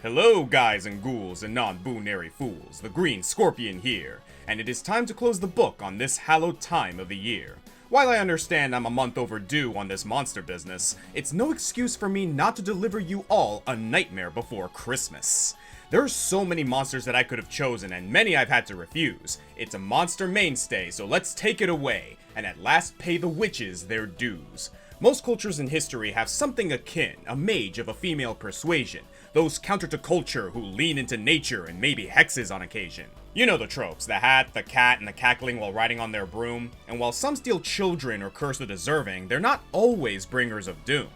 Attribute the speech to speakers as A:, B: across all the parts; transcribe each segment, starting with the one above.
A: Hello guys and ghouls and non-binary fools, the Green Scorpion here, and it is time to close the book on this hallowed time of the year. While I understand I'm a month overdue on this monster business, it's no excuse for me not to deliver you all a nightmare before Christmas. There are so many monsters that I could have chosen and many I've had to refuse. It's a monster mainstay, so let's take it away, and at last pay the witches their dues. Most cultures in history have something akin, a mage of a female persuasion, those counter to culture who lean into nature and maybe hexes on occasion. You know the tropes, the hat, the cat, and the cackling while riding on their broom, and while some steal children or curse the deserving, they're not always bringers of doom.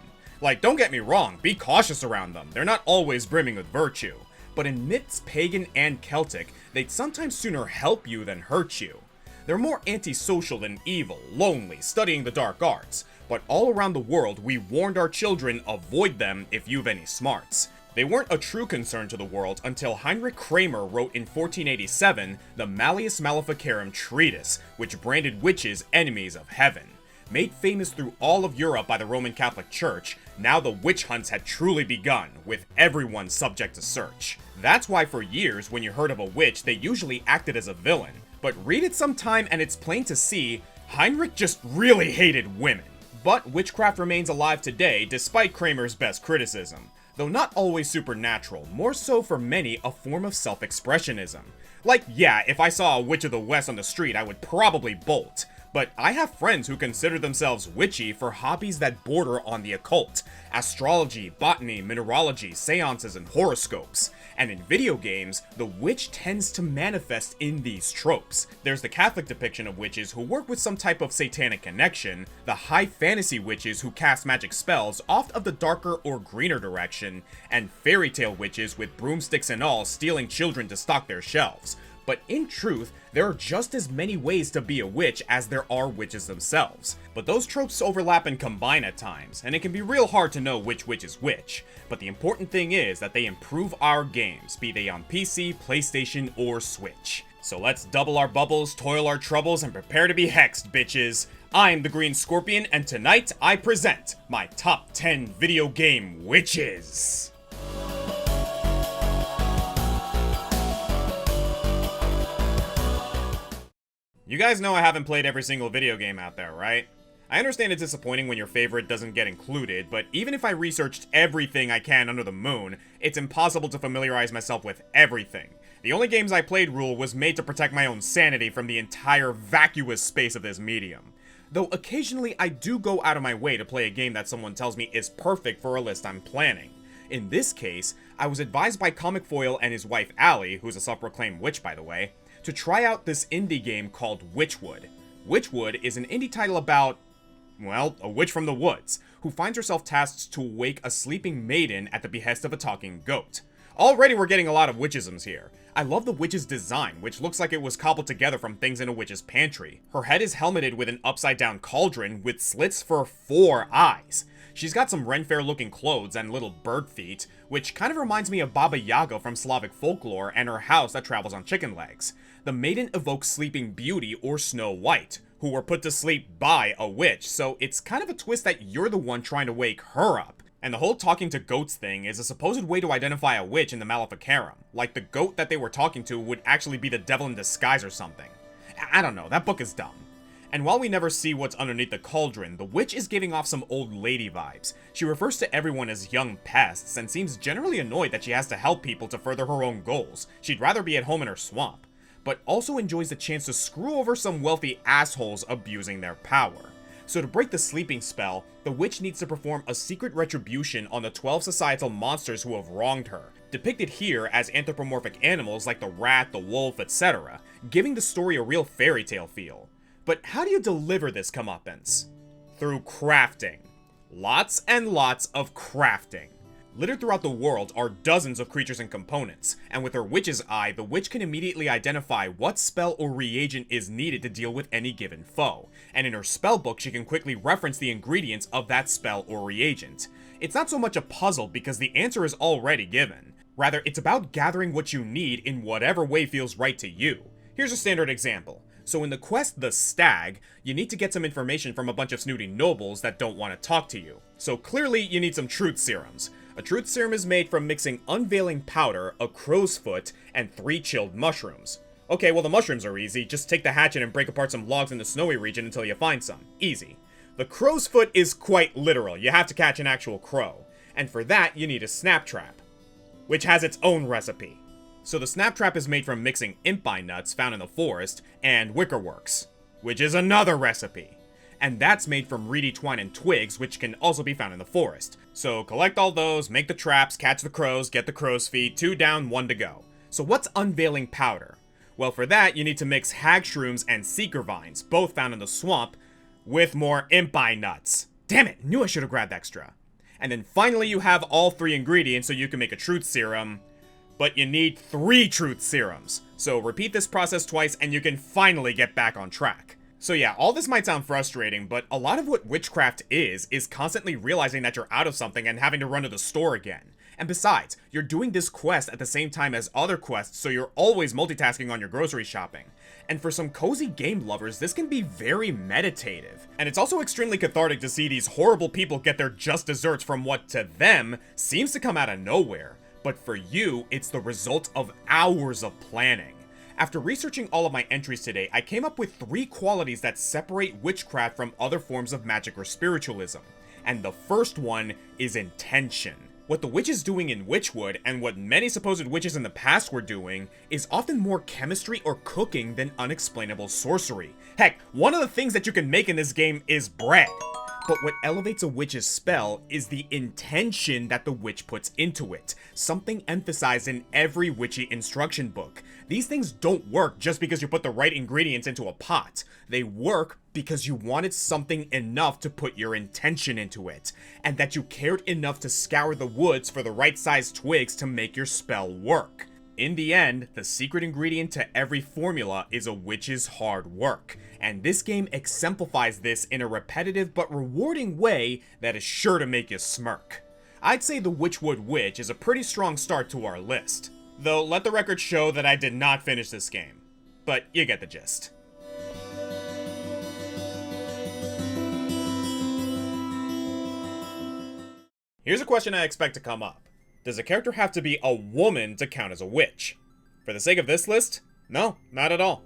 A: Like, don't get me wrong, be cautious around them, they're not always brimming with virtue. But in myths, pagan and Celtic, they'd sometimes sooner help you than hurt you. They're more antisocial than evil, lonely, studying the dark arts, but all around the world we warned our children avoid them if you've any smarts. They weren't a true concern to the world until Heinrich Kramer wrote in 1487 the Malleus Maleficarum treatise, which branded witches enemies of heaven. Made famous through all of Europe by the Roman Catholic Church, now the witch hunts had truly begun, with everyone subject to search. That's why for years, when you heard of a witch, they usually acted as a villain. But read it sometime and it's plain to see, Heinrich just really hated women. But witchcraft remains alive today, despite Kramer's best criticism. Though not always supernatural, more so for many a form of self-expressionism. Like, yeah, if I saw a witch of the West on the street, I would probably bolt. But I have friends who consider themselves witchy for hobbies that border on the occult. Astrology, botany, mineralogy, seances, and horoscopes. And in video games, the witch tends to manifest in these tropes. There's the Catholic depiction of witches who work with some type of satanic connection, the high fantasy witches who cast magic spells oft of the darker or greener direction, and fairy tale witches with broomsticks and all stealing children to stock their shelves. But in truth, there are just as many ways to be a witch as there are witches themselves. But those tropes overlap and combine at times, and it can be real hard to know which witch is which. But the important thing is that they improve our games, be they on PC, PlayStation, or Switch. So let's double our bubbles, toil our troubles, and prepare to be hexed, bitches. I'm the Green Scorpion, and tonight I present my top 10 video game witches. You guys know I haven't played every single video game out there, right? I understand it's disappointing when your favorite doesn't get included, but even if I researched everything I can under the moon, it's impossible to familiarize myself with everything. The only games I played rule was made to protect my own sanity from the entire vacuous space of this medium. Though occasionally I do go out of my way to play a game that someone tells me is perfect for a list I'm planning. In this case, I was advised by ComicFoil and his wife Allie, who's a self-proclaimed witch by the way, to try out this indie game called Wytchwood. Wytchwood is an indie title about, well, a witch from the woods, who finds herself tasked to wake a sleeping maiden at the behest of a talking goat. Already we're getting a lot of witchisms here. I love the witch's design, which looks like it was cobbled together from things in a witch's pantry. Her head is helmeted with an upside-down cauldron with slits for 4 eyes. She's got some Ren Fair looking clothes and little bird feet, which kind of reminds me of Baba Yaga from Slavic folklore and her house that travels on chicken legs. The maiden evokes Sleeping Beauty or Snow White, who were put to sleep by a witch, so it's kind of a twist that you're the one trying to wake her up. And the whole talking to goats thing is a supposed way to identify a witch in the Maleficarum, like the goat that they were talking to would actually be the devil in disguise or something. I don't know, that book is dumb. And while we never see what's underneath the cauldron, the witch is giving off some old lady vibes. She refers to everyone as young pests, and seems generally annoyed that she has to help people to further her own goals. She'd rather be at home in her swamp, but also enjoys the chance to screw over some wealthy assholes abusing their power. So to break the sleeping spell, the witch needs to perform a secret retribution on the 12 societal monsters who have wronged her, depicted here as anthropomorphic animals like the rat, the wolf, etc., giving the story a real fairy tale feel. But how do you deliver this comeuppance? Through crafting. Lots and lots of crafting. Littered throughout the world are dozens of creatures and components, and with her witch's eye, the witch can immediately identify what spell or reagent is needed to deal with any given foe, and in her spellbook she can quickly reference the ingredients of that spell or reagent. It's not so much a puzzle because the answer is already given. Rather, it's about gathering what you need in whatever way feels right to you. Here's a standard example. So in the quest The Stag, you need to get some information from a bunch of snooty nobles that don't want to talk to you. So clearly you need some truth serums. A truth serum is made from mixing unveiling powder, a crow's foot, and 3 chilled mushrooms. Okay, well the mushrooms are easy, just take the hatchet and break apart some logs in the snowy region until you find some. Easy. The crow's foot is quite literal, you have to catch an actual crow. And for that, you need a snap trap, which has its own recipe. So the snap trap is made from mixing impi nuts found in the forest and wickerworks, which is another recipe. And that's made from reedy twine and twigs, which can also be found in the forest. So collect all those, make the traps, catch the crows, get the crow's feet, 2 down, 1 to go. So what's unveiling powder? Well, for that, you need to mix hag shrooms and seeker vines, both found in the swamp, with more impi nuts. Damn it, knew I should have grabbed extra. And then finally you have all 3 ingredients so you can make a truth serum, but you need 3 truth serums. So repeat this process twice and you can finally get back on track. So yeah, all this might sound frustrating, but a lot of what witchcraft is constantly realizing that you're out of something and having to run to the store again. And besides, you're doing this quest at the same time as other quests, so you're always multitasking on your grocery shopping. And for some cozy game lovers, this can be very meditative. And it's also extremely cathartic to see these horrible people get their just desserts from what, to them, seems to come out of nowhere. But for you, it's the result of hours of planning. After researching all of my entries today, I came up with 3 qualities that separate witchcraft from other forms of magic or spiritualism. And the first one is intention. What the witch is doing in Wytchwood, and what many supposed witches in the past were doing, is often more chemistry or cooking than unexplainable sorcery. Heck, one of the things that you can make in this game is bread. But what elevates a witch's spell is the intention that the witch puts into it, something emphasized in every witchy instruction book. These things don't work just because you put the right ingredients into a pot. They work because you wanted something enough to put your intention into it, and that you cared enough to scour the woods for the right sized twigs to make your spell work. In the end, the secret ingredient to every formula is a witch's hard work, and this game exemplifies this in a repetitive but rewarding way that is sure to make you smirk. I'd say the Wytchwood Witch is a pretty strong start to our list, though let the record show that I did not finish this game. But you get the gist. Here's a question I expect to come up. Does a character have to be a woman to count as a witch? For the sake of this list, no, not at all.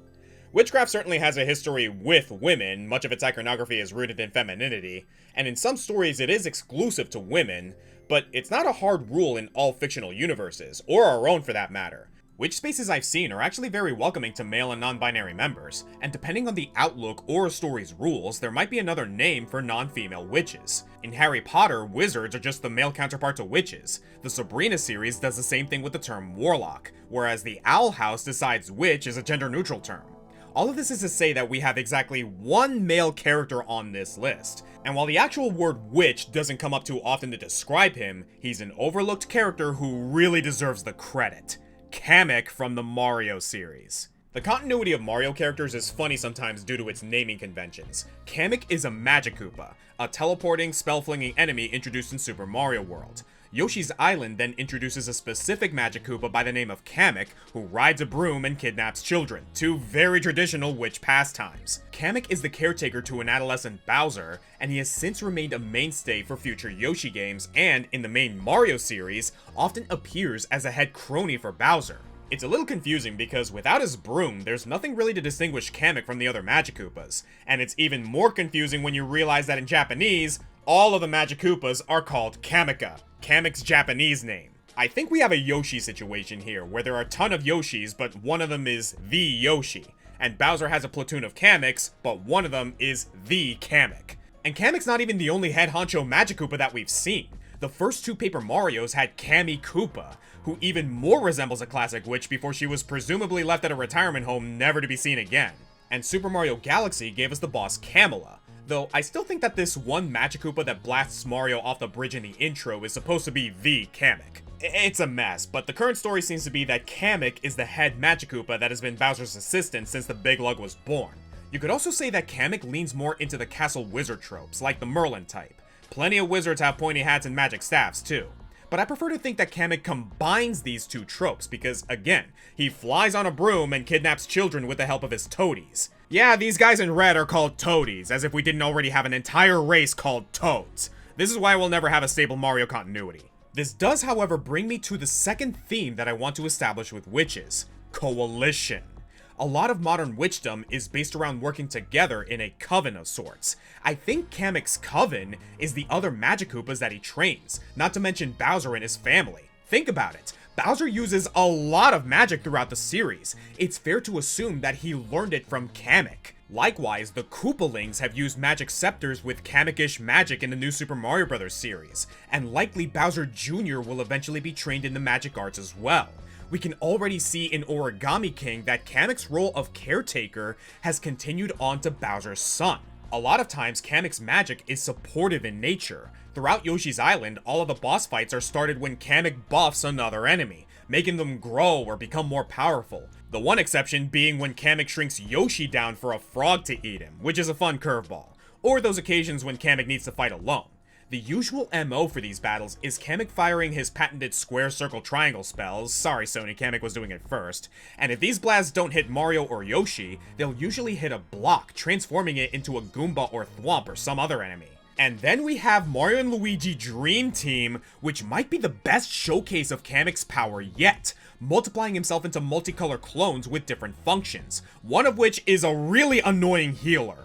A: Witchcraft certainly has a history with women, much of its iconography is rooted in femininity, and in some stories it is exclusive to women, but it's not a hard rule in all fictional universes, or our own for that matter. Witch spaces I've seen are actually very welcoming to male and non-binary members, and depending on the outlook or a story's rules, there might be another name for non-female witches. In Harry Potter, wizards are just the male counterpart to witches. The Sabrina series does the same thing with the term warlock, whereas the Owl House decides witch is a gender-neutral term. All of this is to say that we have exactly 1 male character on this list, and while the actual word witch doesn't come up too often to describe him, he's an overlooked character who really deserves the credit. Kamek from the Mario series. The continuity of Mario characters is funny sometimes due to its naming conventions. Kamek is a magikoopa, a teleporting, spell-flinging enemy introduced in Super Mario World. Yoshi's Island then introduces a specific magikoopa by the name of Kamek, who rides a broom and kidnaps children, 2 very traditional witch pastimes. Kamek is the caretaker to an adolescent Bowser, and he has since remained a mainstay for future Yoshi games, and in the main Mario series, often appears as a head crony for Bowser. It's a little confusing because without his broom, there's nothing really to distinguish Kamek from the other magikoopas, and it's even more confusing when you realize that in Japanese, all of the magikoopas are called Kameka, Kamek's Japanese name. I think we have a Yoshi situation here, where there are a ton of Yoshis, but one of them is the Yoshi, and Bowser has a platoon of Kameks, but one of them is the Kamek. And Kamek's not even the only head honcho magikoopa that we've seen. The first 2 Paper Marios had Kami Koopa, who even more resembles a classic witch before she was presumably left at a retirement home never to be seen again. And Super Mario Galaxy gave us the boss Kamala, though I still think that this one magikoopa that blasts Mario off the bridge in the intro is supposed to be the Kamek. It's a mess, but the current story seems to be that Kamek is the head magikoopa that has been Bowser's assistant since the Big Lug was born. You could also say that Kamek leans more into the castle wizard tropes, like the Merlin type. Plenty of wizards have pointy hats and magic staffs too. But I prefer to think that Kamek combines these 2 tropes because, again, he flies on a broom and kidnaps children with the help of his toadies. Yeah, these guys in red are called toadies, as if we didn't already have an entire race called toads. This is why we'll never have a stable Mario continuity. This does, however, bring me to the second theme that I want to establish with witches: coalition. A lot of modern witchdom is based around working together in a coven of sorts. I think Kamek's coven is the other magikoopas that he trains, not to mention Bowser and his family. Think about it. Bowser uses a lot of magic throughout the series. It's fair to assume that he learned it from Kamek. Likewise, the Koopalings have used magic scepters with Kamek-ish magic in the new Super Mario Bros. Series, and likely Bowser Jr. will eventually be trained in the magic arts as well. We can already see in Origami King that Kamek's role of caretaker has continued on to Bowser's son. A lot of times, Kamek's magic is supportive in nature. Throughout Yoshi's Island, all of the boss fights are started when Kamek buffs another enemy, making them grow or become more powerful. The one exception being when Kamek shrinks Yoshi down for a frog to eat him, which is a fun curveball. Or those occasions when Kamek needs to fight alone. The usual MO for these battles is Kamek firing his patented square, circle, triangle spells. Sorry Sony, Kamek was doing it first. And if these blasts don't hit Mario or Yoshi, they'll usually hit a block, transforming it into a Goomba or Thwomp or some other enemy. And then we have Mario and Luigi Dream Team, which might be the best showcase of Kamek's power yet, multiplying himself into multicolor clones with different functions, one of which is a really annoying healer.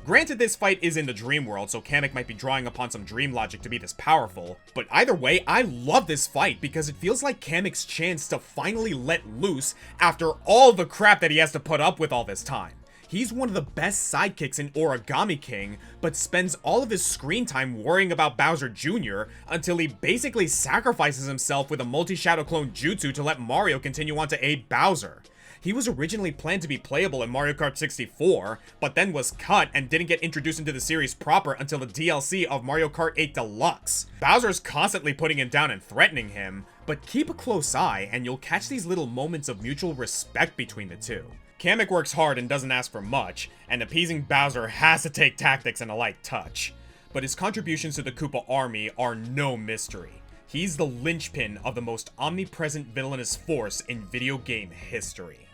A: Granted, this fight is in the dream world, so Kamek might be drawing upon some dream logic to be this powerful, but either way, I love this fight because it feels like Kamek's chance to finally let loose after all the crap that he has to put up with all this time. He's one of the best sidekicks in Origami King, but spends all of his screen time worrying about Bowser Jr. until he basically sacrifices himself with a multi-shadow clone jutsu to let Mario continue on to aid Bowser. He was originally planned to be playable in Mario Kart 64, but then was cut and didn't get introduced into the series proper until the DLC of Mario Kart 8 Deluxe. Bowser's constantly putting him down and threatening him, but keep a close eye and you'll catch these little moments of mutual respect between the two. Kamek works hard and doesn't ask for much, and appeasing Bowser has to take tactics and a light touch. But his contributions to the Koopa army are no mystery. He's the linchpin of the most omnipresent villainous force in video game history.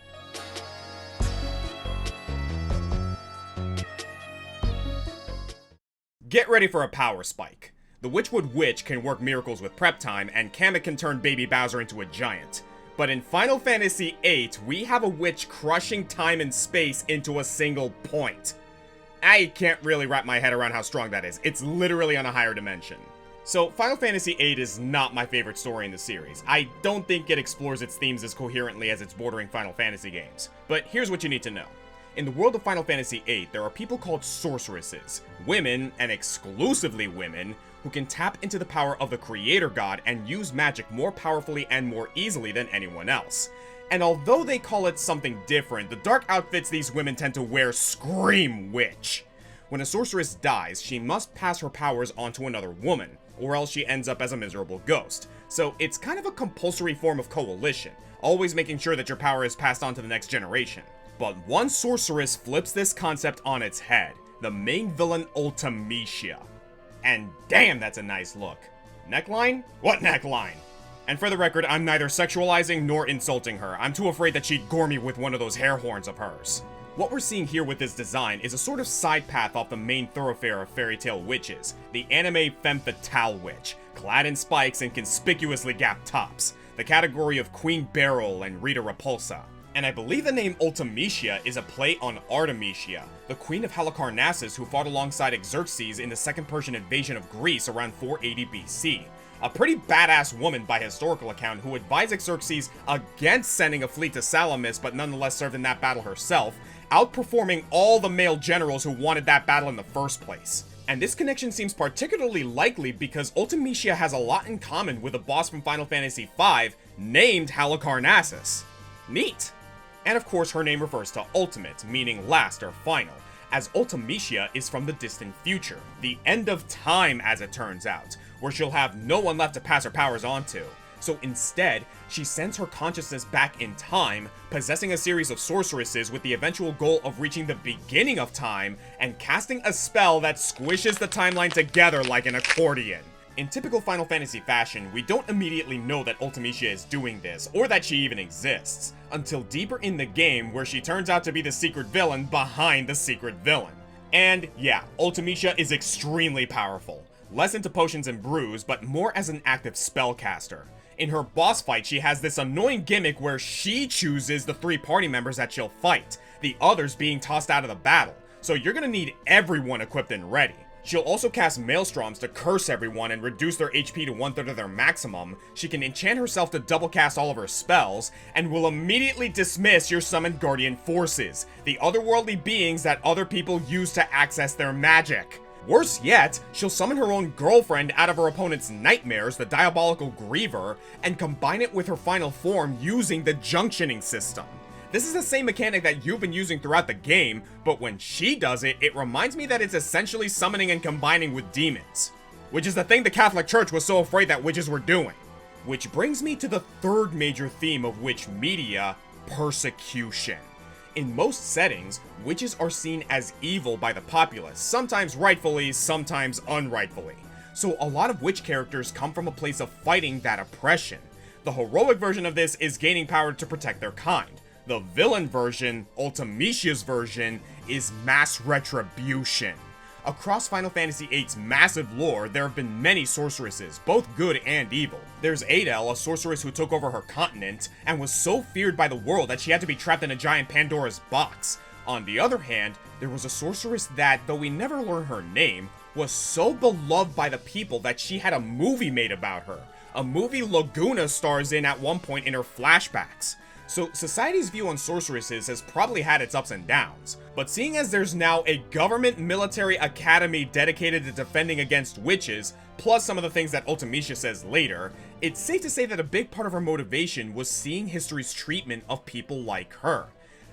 A: Get ready for a power spike. The Wytchwood Witch can work miracles with prep time, and Kamek can turn baby Bowser into a giant. But in Final Fantasy VIII, we have a witch crushing time and space into a single point. I can't really wrap my head around how strong that is. It's literally on a higher dimension. So, Final Fantasy VIII is not my favorite story in the series. I don't think it explores its themes as coherently as its bordering Final Fantasy games. But here's what you need to know. In the world of Final Fantasy VIII, there are people called sorceresses, women, and exclusively women, who can tap into the power of the creator god and use magic more powerfully and more easily than anyone else. And although they call it something different, the dark outfits these women tend to wear scream witch. When a sorceress dies, she must pass her powers onto another woman, or else she ends up as a miserable ghost. So it's kind of a compulsory form of coalition, always making sure that your power is passed on to the next generation. But one sorceress flips this concept on its head, the main villain Ultimecia. And damn, that's a nice look. Neckline? What neckline? And for the record, I'm neither sexualizing nor insulting her. I'm too afraid that she'd gore me with one of those hair horns of hers. What we're seeing here with this design is a sort of side path off the main thoroughfare of fairy tale witches, the anime femme fatale witch, clad in spikes and conspicuously gapped tops, the category of Queen Beryl and Rita Repulsa. And I believe the name Ultimecia is a play on Artemisia, the queen of Halicarnassus who fought alongside Xerxes in the Second Persian invasion of Greece around 480 BC. A pretty badass woman by historical account who advised Xerxes against sending a fleet to Salamis but nonetheless served in that battle herself, outperforming all the male generals who wanted that battle in the first place. And this connection seems particularly likely because Ultimecia has a lot in common with a boss from Final Fantasy V named Halicarnassus. Neat! And of course her name refers to ultimate, meaning last or final, as Ultimecia is from the distant future, the end of time as it turns out, where she'll have no one left to pass her powers on to. So instead, she sends her consciousness back in time, possessing a series of sorceresses with the eventual goal of reaching the beginning of time and casting a spell that squishes the timeline together like an accordion. In typical Final Fantasy fashion, we don't immediately know that Ultimecia is doing this, or that she even exists, until deeper in the game where she turns out to be the secret villain behind the secret villain. And yeah, Ultimecia is extremely powerful. less into potions and brews, but more as an active spellcaster. In her boss fight, she has this annoying gimmick where she chooses the 3 party members that she'll fight, the others being tossed out of the battle, so you're gonna need everyone equipped and ready. She'll also cast Maelstroms to curse everyone and reduce their HP to 1/3 of their maximum. She can enchant herself to double cast all of her spells, and will immediately dismiss your summoned guardian forces, the otherworldly beings that other people use to access their magic. Worse yet, she'll summon her own girlfriend out of her opponent's nightmares, the Diabolical Griever, and combine it with her final form using the junctioning system. This is the same mechanic that you've been using throughout the game, but when she does it, it reminds me that it's essentially summoning and combining with demons, which is the thing the Catholic Church was so afraid that witches were doing. Which brings me to the third major theme of witch media, persecution. In most settings, witches are seen as evil by the populace, sometimes rightfully, sometimes unrightfully. So a lot of witch characters come from a place of fighting that oppression. The heroic version of this is gaining power to protect their kind. The villain version, Ultimecia's version, is mass retribution. Across Final Fantasy VIII's massive lore, there have been many sorceresses, both good and evil. There's Adele, a sorceress who took over her continent, and was so feared by the world that she had to be trapped in a giant Pandora's box. On the other hand, there was a sorceress that, though we never learn her name, was so beloved by the people that she had a movie made about her. A movie Laguna stars in at one point in her flashbacks. So society's view on sorceresses has probably had its ups and downs, but seeing as there's now a government military academy dedicated to defending against witches, plus some of the things that Ultimecia says later, it's safe to say that a big part of her motivation was seeing history's treatment of people like her.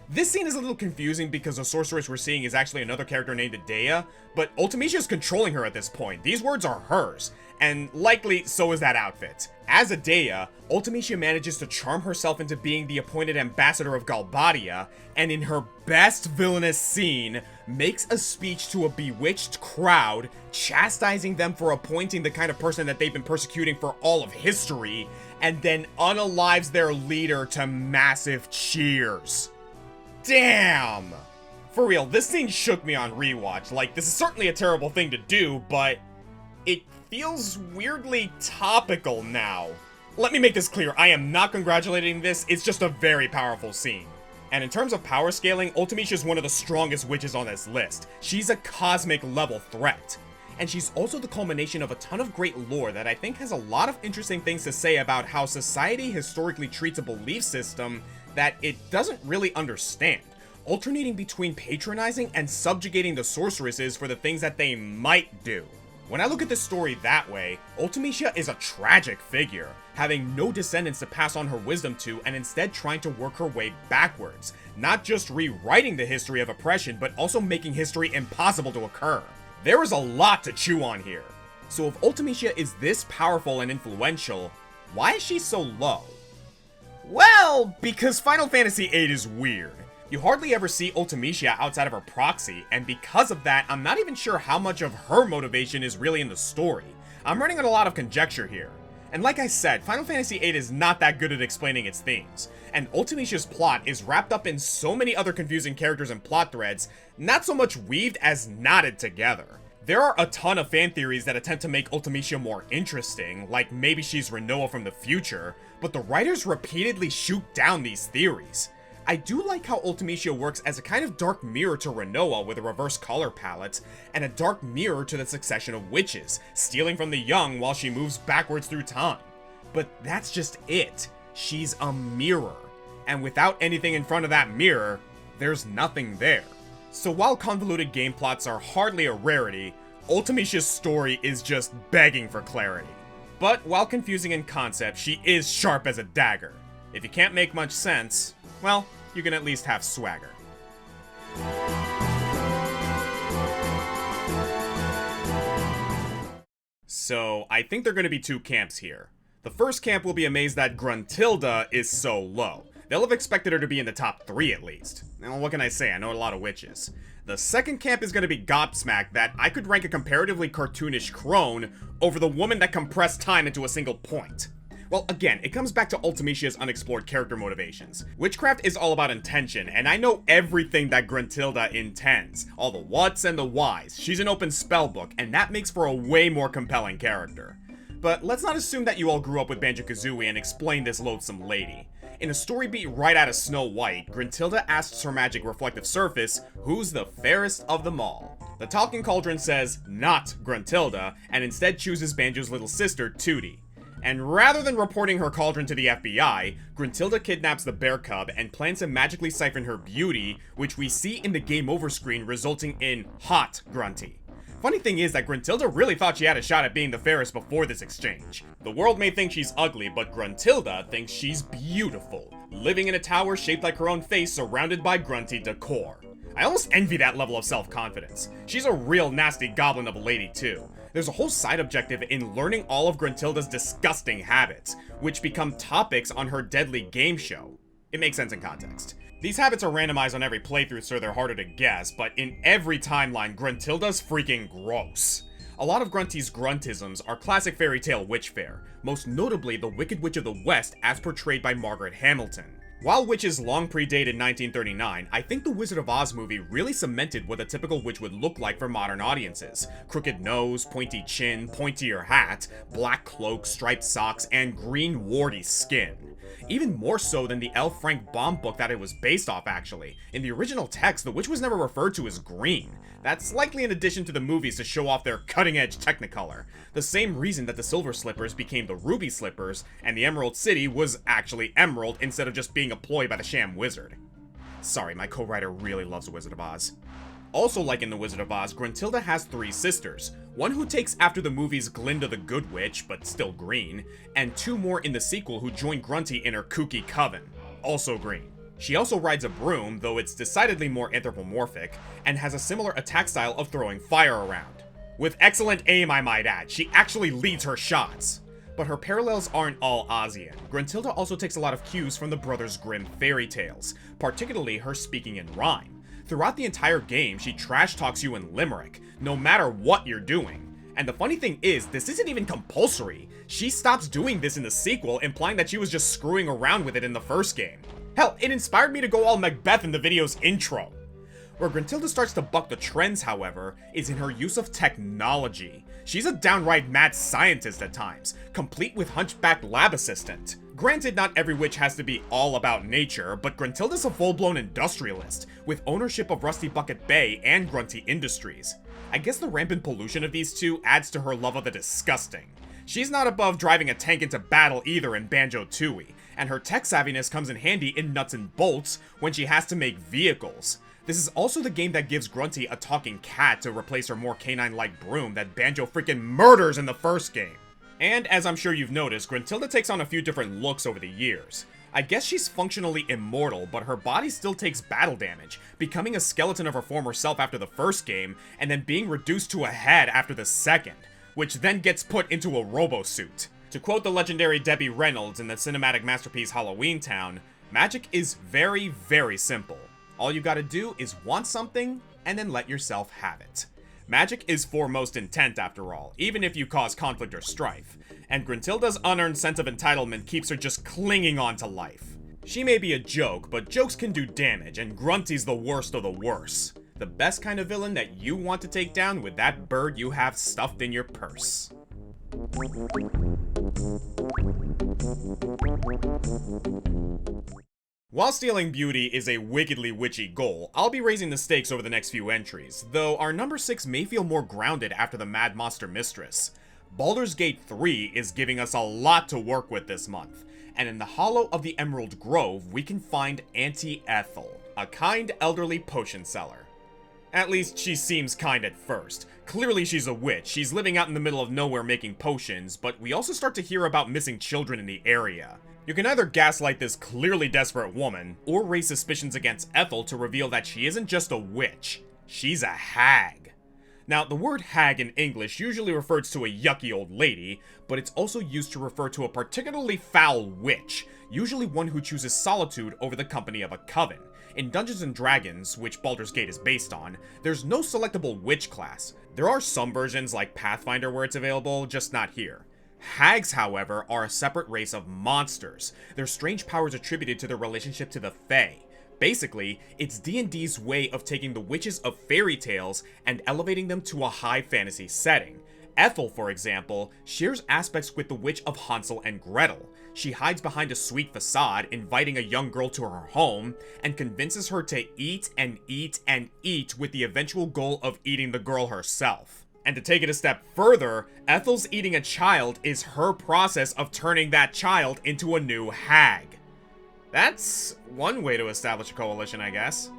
A: This scene is a little confusing because the sorceress we're seeing is actually another character named Adea, but Ultimecia is controlling her at this point. These words are hers, and likely so is that outfit. As Adea, Ultimecia manages to charm herself into being the appointed ambassador of Galbadia, and in her best villainous scene, makes a speech to a bewitched crowd, chastising them for appointing the kind of person that they've been persecuting for all of history, and then unalives their leader to massive cheers. Damn! For real, this scene shook me on rewatch. Like, this is certainly a terrible thing to do, but it feels weirdly topical now. Let me make this clear, I am not congratulating this, it's just a very powerful scene. And in terms of power scaling, Ultimecia is one of the strongest witches on this list. She's a cosmic level threat. And she's also the culmination of a ton of great lore that I think has a lot of interesting things to say about how society historically treats a belief system that it doesn't really understand, alternating between patronizing and subjugating the sorceresses for the things that they might do. When I look at this story that way, Ultimecia is a tragic figure, having no descendants to pass on her wisdom to and instead trying to work her way backwards, not just rewriting the history of oppression, but also making history impossible to occur. There is a lot to chew on here. So if Ultimecia is this powerful and influential, why is she so low? Well, because Final Fantasy VIII is weird. You hardly ever see Ultimecia outside of her proxy, and because of that, I'm not even sure how much of her motivation is really in the story. I'm running on a lot of conjecture here. And like I said, Final Fantasy VIII is not that good at explaining its themes, and Ultimecia's plot is wrapped up in so many other confusing characters and plot threads, not so much weaved as knotted together. There are a ton of fan theories that attempt to make Ultimecia more interesting, like maybe she's Rinoa from the future, but the writers repeatedly shoot down these theories. I do like how Ultimecia works as a kind of dark mirror to Rinoa with a reverse color palette, and a dark mirror to the succession of witches, stealing from the young while she moves backwards through time. But that's just it. She's a mirror, and without anything in front of that mirror, there's nothing there. So while convoluted game plots are hardly a rarity, Ultimecia's story is just begging for clarity. But while confusing in concept, she is sharp as a dagger. If you can't make much sense, well, you can at least have swagger. So, I think there are going to be two camps here. The first camp will be amazed that Gruntilda is so low. They'll have expected her to be in the top 3 at least. Now, what can I say? I know a lot of witches. The second camp is going to be gobsmacked that I could rank a comparatively cartoonish crone over the woman that compressed time into a single point. Well, again, it comes back to Ultimatia's unexplored character motivations. Witchcraft is all about intention, and I know everything that Gruntilda intends. All the whats and the whys. She's an open spellbook, and that makes for a way more compelling character. But let's not assume that you all grew up with Banjo-Kazooie and explain this loathsome lady. In a story beat right out of Snow White, Gruntilda asks her magic reflective surface, who's the fairest of them all? The talking cauldron says, not Gruntilda, and instead chooses Banjo's little sister, Tootie. And rather than reporting her cauldron to the FBI, Gruntilda kidnaps the bear cub and plans to magically siphon her beauty, which we see in the game over screen, resulting in Hot Grunty. Funny thing is that Gruntilda really thought she had a shot at being the fairest before this exchange. The world may think she's ugly, but Gruntilda thinks she's beautiful, living in a tower shaped like her own face surrounded by grunty decor. I almost envy that level of self-confidence. She's a real nasty goblin of a lady too. There's a whole side objective in learning all of Gruntilda's disgusting habits, which become topics on her deadly game show. It makes sense in context. These habits are randomized on every playthrough so they're harder to guess, but in every timeline, Gruntilda's freaking gross. A lot of Grunty's gruntisms are classic fairy tale witch fare, most notably the Wicked Witch of the West as portrayed by Margaret Hamilton. While witches long predated 1939, I think the Wizard of Oz movie really cemented what a typical witch would look like for modern audiences. Crooked nose, pointy chin, pointier hat, black cloak, striped socks, and green warty skin. Even more so than the L. Frank Baum book that it was based off, actually. In the original text, the witch was never referred to as green. That's likely in addition to the movies to show off their cutting-edge technicolor. The same reason that the Silver Slippers became the Ruby Slippers, and the Emerald City was actually Emerald instead of just being a ploy by the sham wizard. Sorry, my co-writer really loves The Wizard of Oz. Also like in The Wizard of Oz, Gruntilda has three sisters. One who takes after the movie's Glinda the Good Witch, but still green, and two more in the sequel who join Grunty in her kooky coven, also green. She also rides a broom, though it's decidedly more anthropomorphic, and has a similar attack style of throwing fire around. With excellent aim, I might add, she actually leads her shots. But her parallels aren't all Ozian. Gruntilda also takes a lot of cues from the Brothers Grimm fairy tales, particularly her speaking in rhyme. Throughout the entire game, she trash talks you in limerick, no matter what you're doing. And the funny thing is, this isn't even compulsory. She stops doing this in the sequel, implying that she was just screwing around with it in the first game. Hell, it inspired me to go all Macbeth in the video's intro. Where Gruntilda starts to buck the trends, however, is in her use of technology. She's a downright mad scientist at times, complete with hunchback lab assistant. Granted, not every witch has to be all about nature, but Gruntilda's a full-blown industrialist, with ownership of Rusty Bucket Bay and Grunty Industries. I guess the rampant pollution of these two adds to her love of the disgusting. She's not above driving a tank into battle either in Banjo-Tooie, and her tech savviness comes in handy in Nuts and Bolts when she has to make vehicles. This is also the game that gives Grunty a talking cat to replace her more canine-like broom that Banjo freaking murders in the first game. And as I'm sure you've noticed, Gruntilda takes on a few different looks over the years. I guess she's functionally immortal, but her body still takes battle damage, becoming a skeleton of her former self after the first game, and then being reduced to a head after the second, which then gets put into a robo-suit. To quote the legendary Debbie Reynolds in the cinematic masterpiece Halloween Town, magic is very, very simple. All you gotta do is want something, and then let yourself have it. Magic is foremost intent after all, even if you cause conflict or strife, and Gruntilda's unearned sense of entitlement keeps her just clinging on to life. She may be a joke, but jokes can do damage, and Grunty's the worst of the worst. The best kind of villain that you want to take down with that bird you have stuffed in your purse. While stealing beauty is a wickedly witchy goal, I'll be raising the stakes over the next few entries, though our number 6 may feel more grounded after the Mad Monster Mistress. Baldur's Gate 3 is giving us a lot to work with this month, and in the hollow of the Emerald Grove, we can find Auntie Ethel, a kind elderly potion seller. At least, she seems kind at first. Clearly she's a witch, she's living out in the middle of nowhere making potions, but we also start to hear about missing children in the area. You can either gaslight this clearly desperate woman, or raise suspicions against Ethel to reveal that she isn't just a witch, she's a hag. Now, the word hag in English usually refers to a yucky old lady, but it's also used to refer to a particularly foul witch, usually one who chooses solitude over the company of a coven. In Dungeons & Dragons, which Baldur's Gate is based on, there's no selectable witch class. There are some versions like Pathfinder where it's available, just not here. Hags, however, are a separate race of monsters. Their strange powers attributed to their relationship to the Fae. Basically, it's D&D's way of taking the witches of fairy tales and elevating them to a high fantasy setting. Ethel, for example, shares aspects with the witch of Hansel and Gretel. She hides behind a sweet facade, inviting a young girl to her home, and convinces her to eat and eat and eat with the eventual goal of eating the girl herself. And to take it a step further, Ethel's eating a child is her process of turning that child into a new hag. That's one way to establish a coalition, I guess.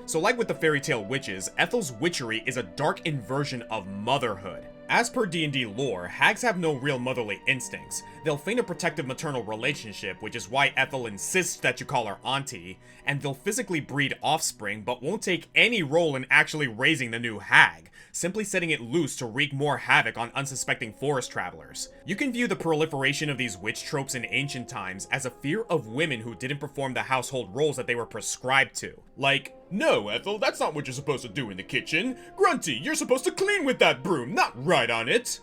A: So like with the fairy tale witches, Ethel's witchery is a dark inversion of motherhood. As per D&D lore, hags have no real motherly instincts. They'll feign a protective maternal relationship, which is why Ethel insists that you call her auntie, and they'll physically breed offspring, but won't take any role in actually raising the new hag, simply setting it loose to wreak more havoc on unsuspecting forest travelers. You can view the proliferation of these witch tropes in ancient times as a fear of women who didn't perform the household roles that they were prescribed to. Like, "No, Ethel, that's not what you're supposed to do in the kitchen. Grunty, you're supposed to clean with that broom, not ride on it."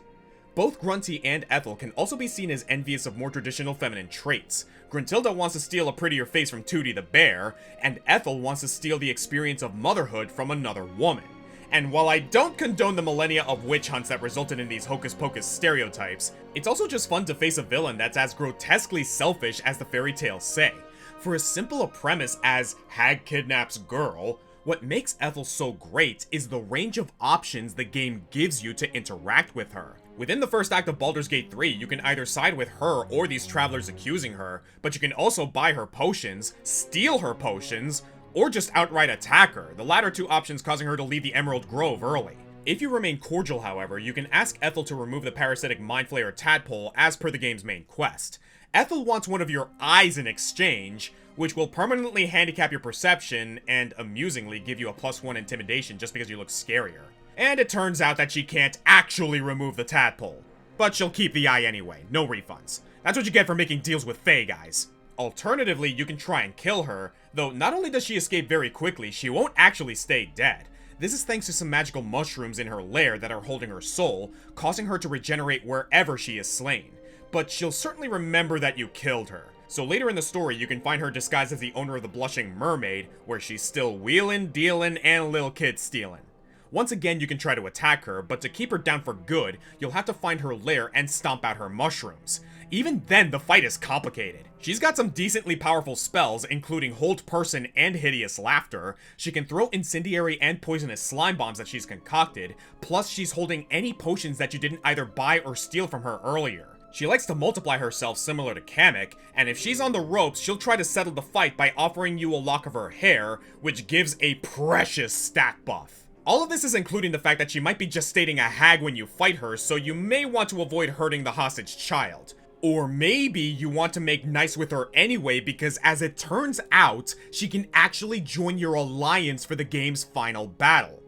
A: Both Grunty and Ethel can also be seen as envious of more traditional feminine traits. Gruntilda wants to steal a prettier face from Tootie the bear, and Ethel wants to steal the experience of motherhood from another woman. And while I don't condone the millennia of witch hunts that resulted in these hocus-pocus stereotypes, it's also just fun to face a villain that's as grotesquely selfish as the fairy tales say. For as simple a premise as hag kidnaps girl, what makes Ethel so great is the range of options the game gives you to interact with her. Within the first act of Baldur's Gate 3, you can either side with her or these travelers accusing her, but you can also buy her potions, steal her potions, or just outright attack her, the latter two options causing her to leave the Emerald Grove early. If you remain cordial, however, you can ask Ethel to remove the parasitic Mind Flayer tadpole as per the game's main quest. Ethel wants one of your eyes in exchange, which will permanently handicap your perception and amusingly give you a +1 intimidation just because you look scarier. And it turns out that she can't actually remove the tadpole. But she'll keep the eye anyway, no refunds. That's what you get for making deals with Fae, guys. Alternatively, you can try and kill her, though not only does she escape very quickly, she won't actually stay dead. This is thanks to some magical mushrooms in her lair that are holding her soul, causing her to regenerate wherever she is slain. But she'll certainly remember that you killed her. So later in the story, you can find her disguised as the owner of the Blushing Mermaid, where she's still wheelin', dealin', and a little kid stealin'. Once again, you can try to attack her, but to keep her down for good, you'll have to find her lair and stomp out her mushrooms. Even then, the fight is complicated. She's got some decently powerful spells, including Hold Person and Hideous Laughter. She can throw incendiary and poisonous slime bombs that she's concocted, plus she's holding any potions that you didn't either buy or steal from her earlier. She likes to multiply herself similar to Kamek, and if she's on the ropes, she'll try to settle the fight by offering you a lock of her hair, which gives a precious stat buff. All of this is including the fact that she might be gestating a hag when you fight her, so you may want to avoid hurting the hostage child. Or maybe you want to make nice with her anyway because as it turns out, she can actually join your alliance for the game's final battle.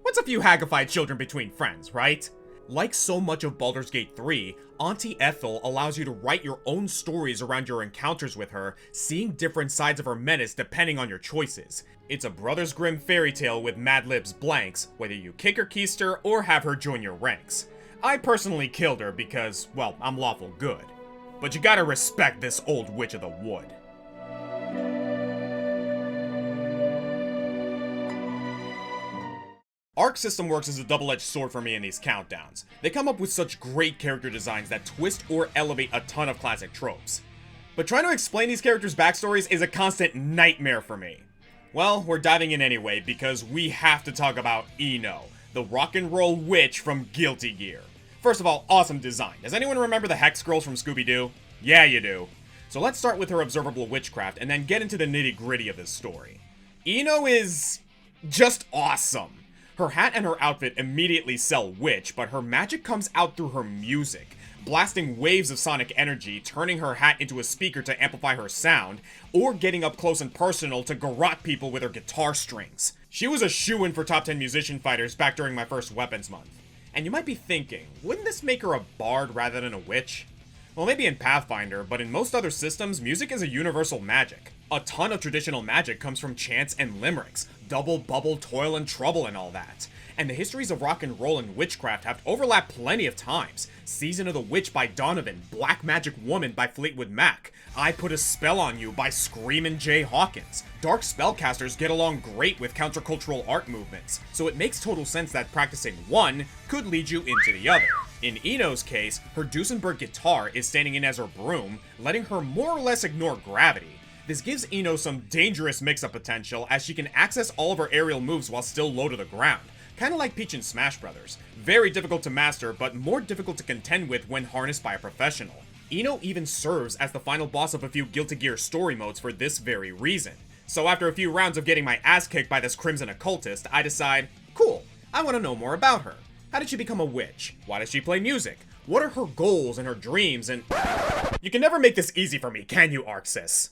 A: What's a few hagified children between friends, right? Like so much of Baldur's Gate 3, Auntie Ethel allows you to write your own stories around your encounters with her, seeing different sides of her menace depending on your choices. It's a Brothers Grimm fairy tale with Mad Libs blanks, whether you kick her keister or have her join your ranks. I personally killed her because, well, I'm lawful good. But you gotta respect this old witch of the wood. Arc system works as a double-edged sword for me in these countdowns. They come up with such great character designs that twist or elevate a ton of classic tropes. But trying to explain these characters' backstories is a constant nightmare for me. Well, we're diving in anyway because we have to talk about Eno, the rock and roll witch from Guilty Gear. First of all, awesome design. Does anyone remember the Hex Girls from Scooby-Doo? Yeah, you do. So let's start with her observable witchcraft and then get into the nitty-gritty of this story. Eno is just awesome. Her hat and her outfit immediately sell witch, but her magic comes out through her music, blasting waves of sonic energy, turning her hat into a speaker to amplify her sound, or getting up close and personal to garrote people with her guitar strings. She was a shoo-in for top 10 musician fighters back during my first weapons month. And you might be thinking, wouldn't this make her a bard rather than a witch? Well, maybe in Pathfinder, but in most other systems, music is a universal magic. A ton of traditional magic comes from chants and limericks. double bubble, toil, and trouble and all that. And the histories of rock and roll and witchcraft have overlapped plenty of times. Season of the Witch by Donovan, Black Magic Woman by Fleetwood Mac, I Put a Spell on You by Screamin' Jay Hawkins. Dark spellcasters get along great with countercultural art movements, so it makes total sense that practicing one could lead you into the other. In Ino's case, her Duesenberg guitar is standing in as her broom, letting her more or less ignore gravity. This gives Ino some dangerous mix-up potential as she can access all of her aerial moves while still low to the ground. Kinda like Peach in Smash Bros. Very difficult to master, but more difficult to contend with when harnessed by a professional. Ino even serves as the final boss of a few Guilty Gear story modes for this very reason. So after a few rounds of getting my ass kicked by this Crimson Occultist, I decide, cool, I want to know more about her. How did she become a witch? Why does she play music? What are her goals and her dreams and... You can never make this easy for me, can you, Arxis?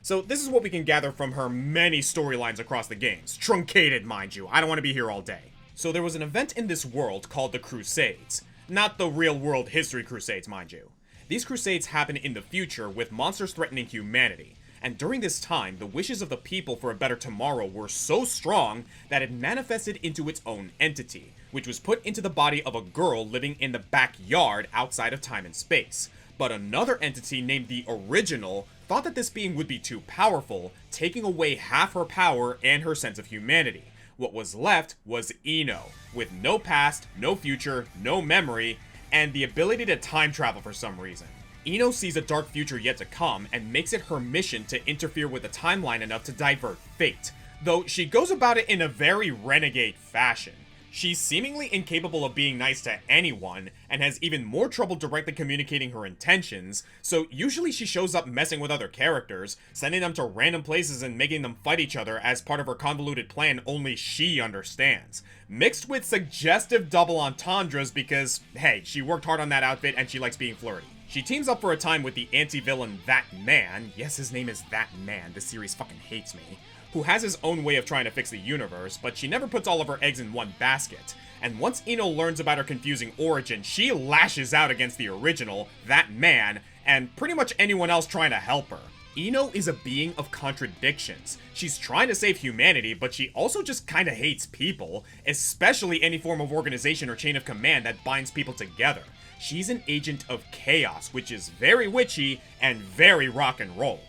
A: So this is what we can gather from her many storylines across the games. Truncated, mind you, I don't want to be here all day. So there was an event in this world called the Crusades. Not the real world history crusades, mind you. These crusades happen in the future with monsters threatening humanity. And during this time, the wishes of the people for a better tomorrow were so strong that it manifested into its own entity, which was put into the body of a girl living in the backyard outside of time and space. But another entity named the Original thought that this being would be too powerful, taking away half her power and her sense of humanity. What was left was Ino, with no past, no future, no memory, and the ability to time travel for some reason. Ino sees a dark future yet to come and makes it her mission to interfere with the timeline enough to divert fate, though she goes about it in a very renegade fashion. She's seemingly incapable of being nice to anyone, and has even more trouble directly communicating her intentions, so usually she shows up messing with other characters, sending them to random places and making them fight each other as part of her convoluted plan only she understands. Mixed with suggestive double entendres because, hey, she worked hard on that outfit and she likes being flirty. She teams up for a time with the anti-villain That Man, yes, his name is That Man, this series fucking hates me, who has his own way of trying to fix the universe, but she never puts all of her eggs in one basket. And once Ino learns about her confusing origin, she lashes out against the Original, That Man, and pretty much anyone else trying to help her. Ino is a being of contradictions. She's trying to save humanity, but she also just kinda hates people, especially any form of organization or chain of command that binds people together. She's an agent of chaos, which is very witchy and very rock and roll.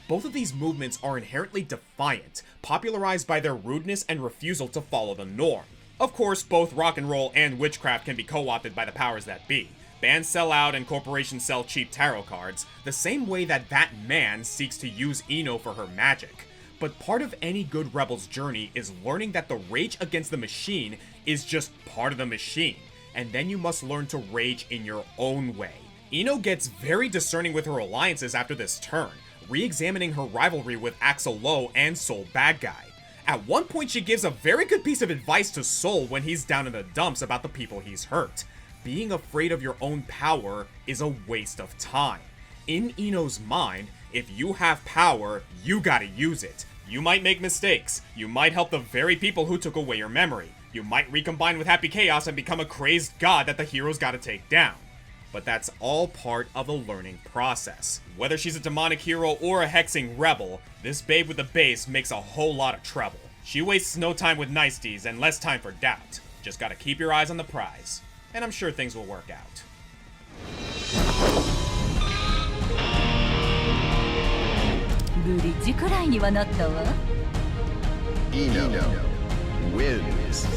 A: Both of these movements are inherently defiant, popularized by their rudeness and refusal to follow the norm. Of course, both rock and roll and witchcraft can be co-opted by the powers that be. Bands sell out and corporations sell cheap tarot cards, the same way that That Man seeks to use Ino for her magic. But part of any good rebel's journey is learning that the rage against the machine is just part of the machine, and then you must learn to rage in your own way. Ino gets very discerning with her alliances after this turn, re-examining her rivalry with Axel Low and Soul Bad Guy. At one point she gives a very good piece of advice to Soul when he's down in the dumps about the people he's hurt. Being afraid of your own power is a waste of time. In Ino's mind, if you have power, you gotta use it. You might make mistakes, you might help the very people who took away your memory, you might recombine with Happy Chaos and become a crazed god that the hero's gotta take down. But that's all part of the learning process. Whether she's a demonic hero or a hexing rebel, this babe with the bass makes a whole lot of trouble. She wastes no time with niceties and less time for doubt. Just gotta keep your eyes on the prize. And I'm sure things will work out.
B: Ino wins.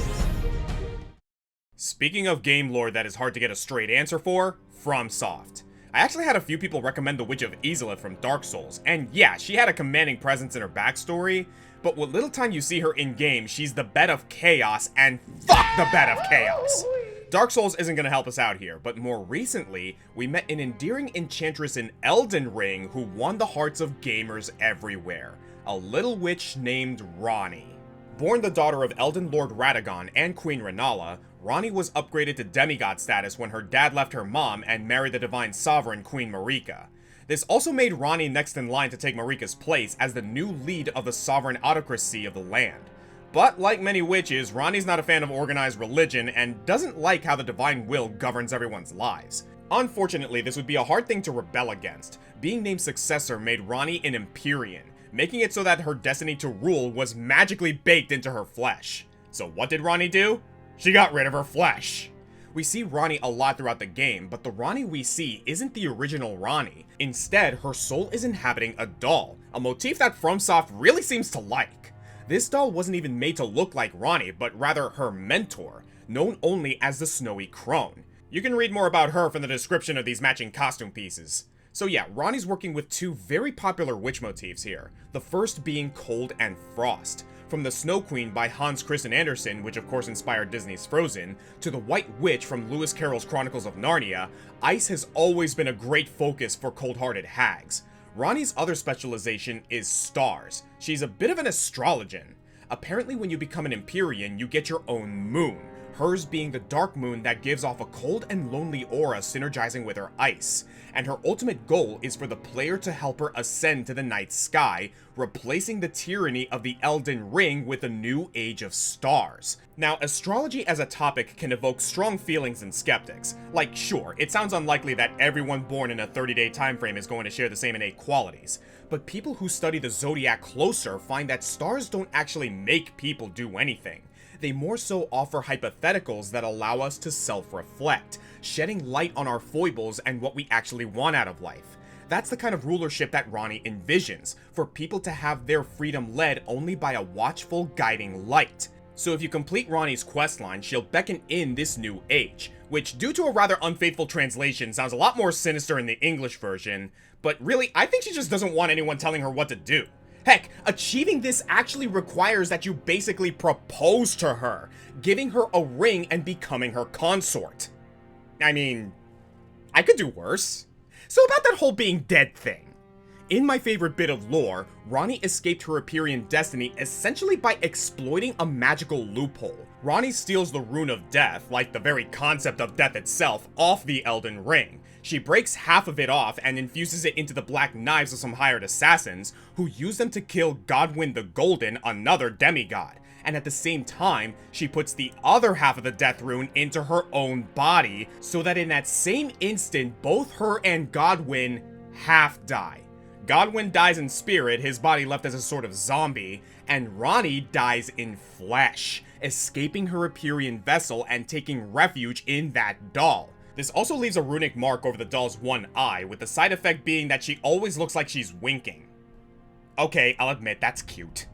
A: Speaking of game lore that is hard to get a straight answer for, FromSoft. I actually had a few people recommend the Witch of Isolith from Dark Souls, and yeah, she had a commanding presence in her backstory, but what little time you see her in-game, she's the bed of chaos, and fuck the bed of chaos! Dark Souls isn't gonna help us out here, but more recently, we met an endearing enchantress in Elden Ring who won the hearts of gamers everywhere. A little witch named Ranni. Born the daughter of Elden Lord Radagon and Queen Rennala, Ranni was upgraded to demigod status when her dad left her mom and married the divine sovereign Queen Marika. This also made Ranni next in line to take Marika's place as the new lead of the sovereign autocracy of the land. But like many witches, Ranni's not a fan of organized religion and doesn't like how the divine will governs everyone's lives. Unfortunately, this would be a hard thing to rebel against. Being named successor made Ranni an Empyrean, making it so that her destiny to rule was magically baked into her flesh. So what did Ranni do? She got rid of her flesh. We see Ranni a lot throughout the game, but the Ranni we see isn't the original Ranni. Instead, her soul is inhabiting a doll, a motif that FromSoft really seems to like. This doll wasn't even made to look like Ranni, but rather her mentor, known only as the Snowy Crone. You can read more about her from the description of these matching costume pieces. So yeah, Ranni's working with two very popular witch motifs here, the first being Cold and Frost. From the Snow Queen by Hans Christian Andersen, which of course inspired Disney's Frozen, to the White Witch from Lewis Carroll's Chronicles of Narnia, ice has always been a great focus for cold-hearted hags. Ranni's other specialization is stars. She's a bit of an astrologian. Apparently when you become an Empyrean, you get your own moon, hers being the dark moon that gives off a cold and lonely aura synergizing with her ice, and her ultimate goal is for the player to help her ascend to the night sky, replacing the tyranny of the Elden Ring with a new age of stars. Now, astrology as a topic can evoke strong feelings in skeptics. Like, sure, it sounds unlikely that everyone born in a 30-day time frame is going to share the same innate qualities, but people who study the zodiac closer find that stars don't actually make people do anything. They more so offer hypotheticals that allow us to self-reflect, shedding light on our foibles and what we actually want out of life. That's the kind of rulership that Ranni envisions, for people to have their freedom led only by a watchful, guiding light. So if you complete Ranni's questline, she'll beckon in this new age, which due to a rather unfaithful translation sounds a lot more sinister in the English version, but really, I think she just doesn't want anyone telling her what to do. Heck, achieving this actually requires that you basically propose to her, giving her a ring and becoming her consort. I mean, I could do worse. So about that whole being dead thing. In my favorite bit of lore, Ranni escaped her Empyrean destiny essentially by exploiting a magical loophole. Ranni steals the Rune of Death, like the very concept of death itself, off the Elden Ring. She breaks half of it off and infuses it into the black knives of some hired assassins, who use them to kill Godwyn the Golden, another demigod. And at the same time, she puts the other half of the death rune into her own body, so that in that same instant, both her and Godwyn half die. Godwyn dies in spirit, his body left as a sort of zombie, and Ranni dies in flesh, escaping her Empyrean vessel and taking refuge in that doll. This also leaves a runic mark over the doll's one eye, with the side effect being that she always looks like she's winking. Okay, I'll admit, that's cute.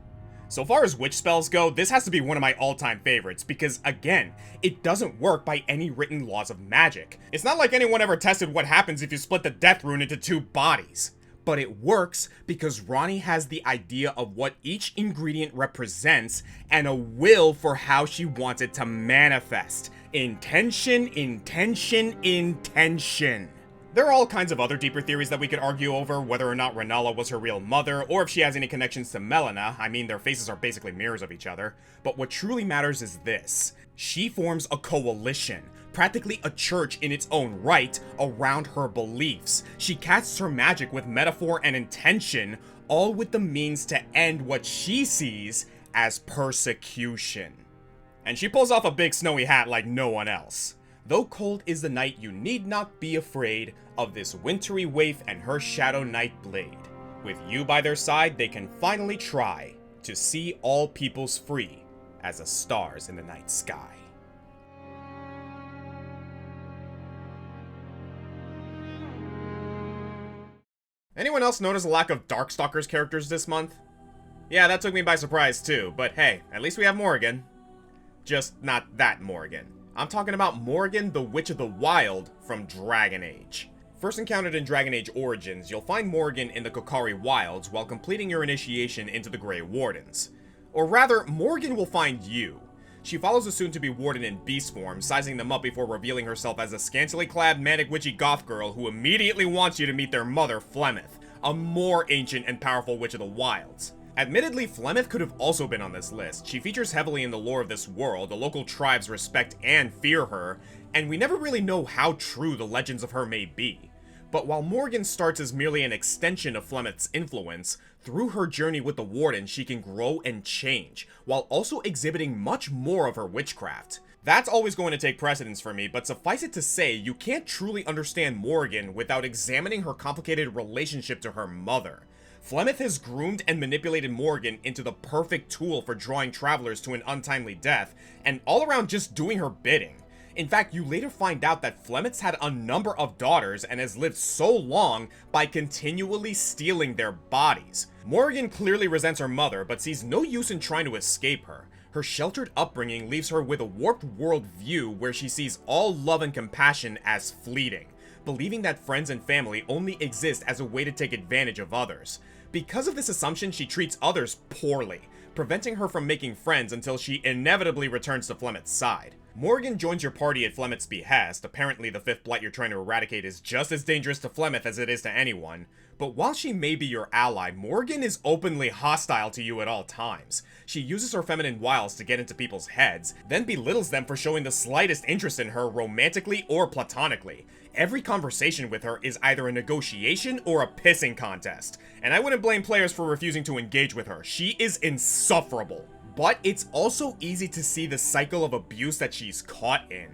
A: So far as witch spells go, this has to be one of my all-time favorites, because again, it doesn't work by any written laws of magic. It's not like anyone ever tested what happens if you split the death rune into two bodies. But it works because Ranni has the idea of what each ingredient represents and a will for how she wants it to manifest. Intention, intention, intention. There are all kinds of other deeper theories that we could argue over, whether or not Rennala was her real mother, or if she has any connections to Melina. I mean, their faces are basically mirrors of each other. But what truly matters is this. She forms a coalition, practically a church in its own right, around her beliefs. She casts her magic with metaphor and intention, all with the means to end what she sees as persecution. And she pulls off a big snowy hat like no one else. Though cold is the night, you need not be afraid of this wintry waif and her shadow knight blade. With you by their side, they can finally try to see all peoples free as the stars in the night sky. Anyone else notice a lack of Darkstalkers characters this month? Yeah, that took me by surprise too, but hey, at least we have Morrigan. Just not that Morrigan. I'm talking about Morrigan, the Witch of the Wild from Dragon Age. First encountered in Dragon Age Origins, you'll find Morrigan in the Kokari Wilds while completing your initiation into the Grey Wardens. Or rather, Morrigan will find you. She follows a soon-to-be warden in beast form, sizing them up before revealing herself as a scantily clad, manic, witchy goth girl who immediately wants you to meet their mother, Flemeth, a more ancient and powerful Witch of the Wilds. Admittedly, Flemeth could have also been on this list. She features heavily in the lore of this world, the local tribes respect and fear her, and we never really know how true the legends of her may be. But while Morrigan starts as merely an extension of Flemeth's influence, through her journey with the Warden she can grow and change, while also exhibiting much more of her witchcraft. That's always going to take precedence for me, but suffice it to say, you can't truly understand Morrigan without examining her complicated relationship to her mother. Flemeth has groomed and manipulated Morgan into the perfect tool for drawing travelers to an untimely death, and all around just doing her bidding. In fact, you later find out that Flemeth's had a number of daughters and has lived so long by continually stealing their bodies. Morgan clearly resents her mother, but sees no use in trying to escape her. Her sheltered upbringing leaves her with a warped world view where she sees all love and compassion as fleeting, believing that friends and family only exist as a way to take advantage of others. Because of this assumption, she treats others poorly, preventing her from making friends until she inevitably returns to Flemeth's side. Morgan joins your party at Flemeth's behest. Apparently the fifth blight you're trying to eradicate is just as dangerous to Flemeth as it is to anyone. But while she may be your ally, Morgan is openly hostile to you at all times. She uses her feminine wiles to get into people's heads, then belittles them for showing the slightest interest in her romantically or platonically. Every conversation with her is either a negotiation or a pissing contest, and I wouldn't blame players for refusing to engage with her. She is insufferable. But it's also easy to see the cycle of abuse that she's caught in.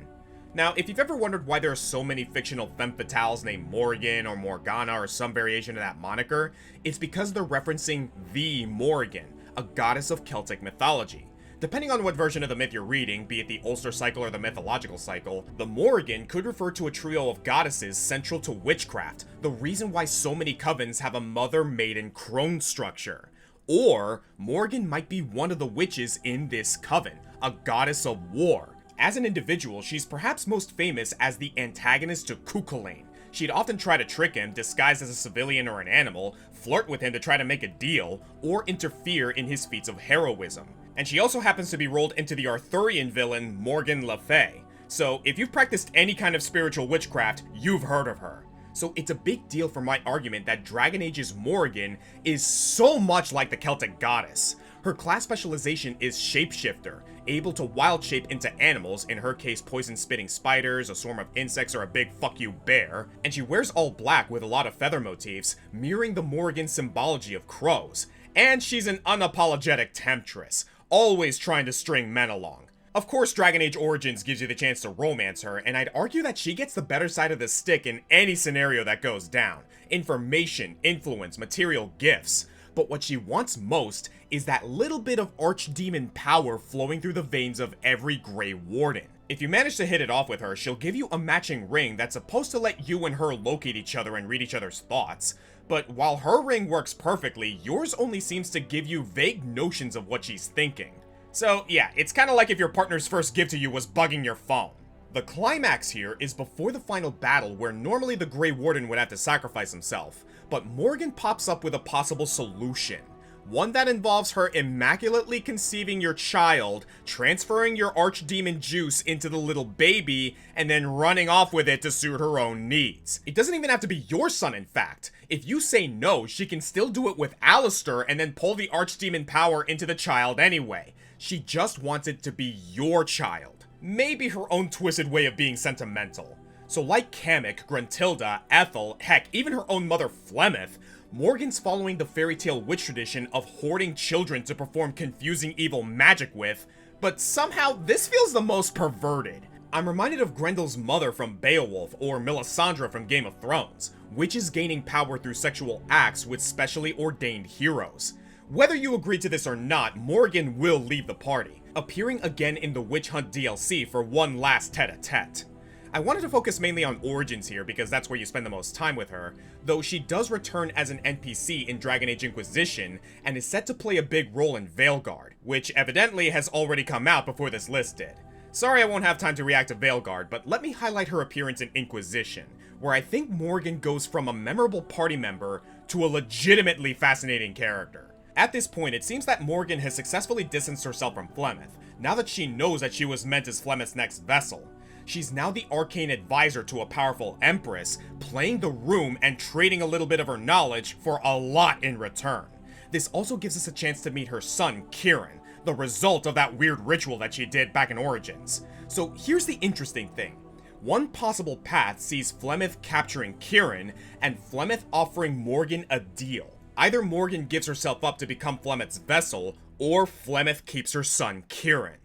A: Now, if you've ever wondered why there are so many fictional femme fatales named Morgan or Morgana or some variation of that moniker, it's because they're referencing the Morgan, a goddess of Celtic mythology. Depending on what version of the myth you're reading, be it the Ulster cycle or the mythological cycle, the Morgan could refer to a trio of goddesses central to witchcraft, the reason why so many covens have a mother-maiden crone structure. Or, Morgan might be one of the witches in this coven, a goddess of war. As an individual, she's perhaps most famous as the antagonist to Cuchulainn. She'd often try to trick him, disguised as a civilian or an animal, flirt with him to try to make a deal, or interfere in his feats of heroism. And she also happens to be rolled into the Arthurian villain Morgan Le Fay. So if you've practiced any kind of spiritual witchcraft, you've heard of her. So it's a big deal for my argument that Dragon Age's Morgan is so much like the Celtic goddess. Her class specialization is Shapeshifter, able to wild shape into animals, in her case poison-spitting spiders, a swarm of insects, or a big fuck you bear, and she wears all black with a lot of feather motifs, mirroring the Morgan symbology of crows. And she's an unapologetic temptress, always trying to string men along. Of course, Dragon Age Origins gives you the chance to romance her, and I'd argue that she gets the better side of the stick in any scenario that goes down. Information, influence, material gifts. But what she wants most is that little bit of archdemon power flowing through the veins of every Grey Warden. If you manage to hit it off with her, she'll give you a matching ring that's supposed to let you and her locate each other and read each other's thoughts. But while her ring works perfectly, yours only seems to give you vague notions of what she's thinking. So yeah, it's kinda like if your partner's first gift to you was bugging your phone. The climax here is before the final battle, where normally the Grey Warden would have to sacrifice himself, but Morgan pops up with a possible solution. One that involves her immaculately conceiving your child, transferring your archdemon juice into the little baby, and then running off with it to suit her own needs. It doesn't even have to be your son, in fact. If you say no, she can still do it with Alistair and then pull the archdemon power into the child anyway. She just wants it to be your child. Maybe her own twisted way of being sentimental. So like Kamek, Gruntilda, Ethel, heck, even her own mother Flemeth, Morgan's following the fairy tale witch tradition of hoarding children to perform confusing evil magic with, but somehow this feels the most perverted. I'm reminded of Grendel's mother from Beowulf or Melisandre from Game of Thrones, witches gaining power through sexual acts with specially ordained heroes. Whether you agree to this or not, Morgan will leave the party, appearing again in the Witch Hunt DLC for one last tete-a-tete. I wanted to focus mainly on Origins here because that's where you spend the most time with her, though she does return as an NPC in Dragon Age Inquisition and is set to play a big role in Veilguard, which evidently has already come out before this list did. Sorry I won't have time to react to Veilguard, but let me highlight her appearance in Inquisition, where I think Morgan goes from a memorable party member to a legitimately fascinating character. At this point, it seems that Morgan has successfully distanced herself from Flemeth, now that she knows that she was meant as Flemeth's next vessel. She's now the arcane advisor to a powerful empress, playing the room and trading a little bit of her knowledge for a lot in return. This also gives us a chance to meet her son, Kieran, the result of that weird ritual that she did back in Origins. So here's the interesting thing. One possible path sees Flemeth capturing Kieran, and Flemeth offering Morgan a deal. Either Morgan gives herself up to become Flemeth's vessel, or Flemeth keeps her son, Kieran.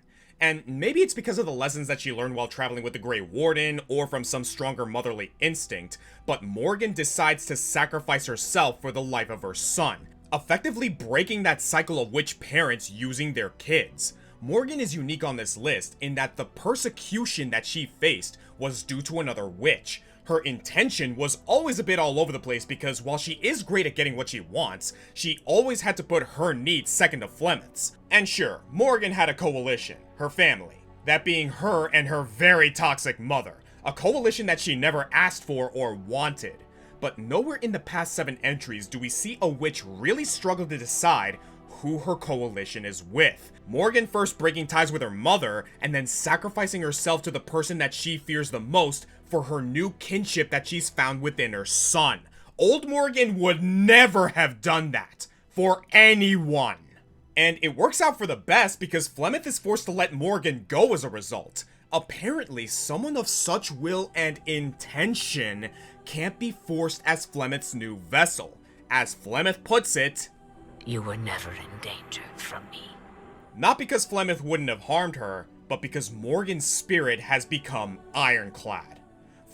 A: And maybe it's because of the lessons that she learned while traveling with the Grey Warden, or from some stronger motherly instinct, but Morgan decides to sacrifice herself for the life of her son. effectively breaking that cycle of witch parents using their kids. Morgan is unique on this list in that the persecution that she faced was due to another witch. Her intention was always a bit all over the place because while she is great at getting what she wants, she always had to put her needs second to Flemeth's. And sure, Morgan had a coalition, her family, that being her and her very toxic mother, a coalition that she never asked for or wanted. But nowhere in the past 7 entries do we see a witch really struggle to decide who her coalition is with. Morgan first breaking ties with her mother, and then sacrificing herself to the person that she fears the most for her new kinship that she's found within her son. Old Morgan would never have done that for anyone. And it works out for the best because Flemeth is forced to let Morgan go as a result. Apparently, someone of such will and intention can't be forced as Flemeth's new vessel. As Flemeth puts it,
C: "You were never in danger from me."
A: Not because Flemeth wouldn't have harmed her, but because Morgan's spirit has become ironclad.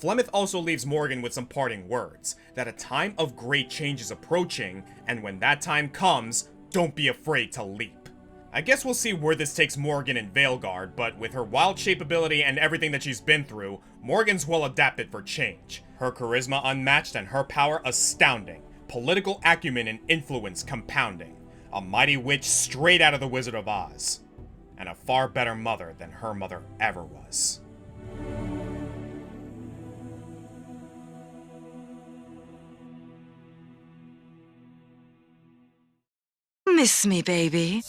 A: Flemeth also leaves Morgan with some parting words, that a time of great change is approaching, and when that time comes, don't be afraid to leap. I guess we'll see where this takes Morgan in Veilguard, but with her wild shape ability and everything that she's been through, Morgan's well adapted for change. Her charisma unmatched and her power astounding. Political acumen and influence compounding. A mighty witch straight out of the Wizard of Oz. And a far better mother than her mother ever was.
C: Miss me, baby?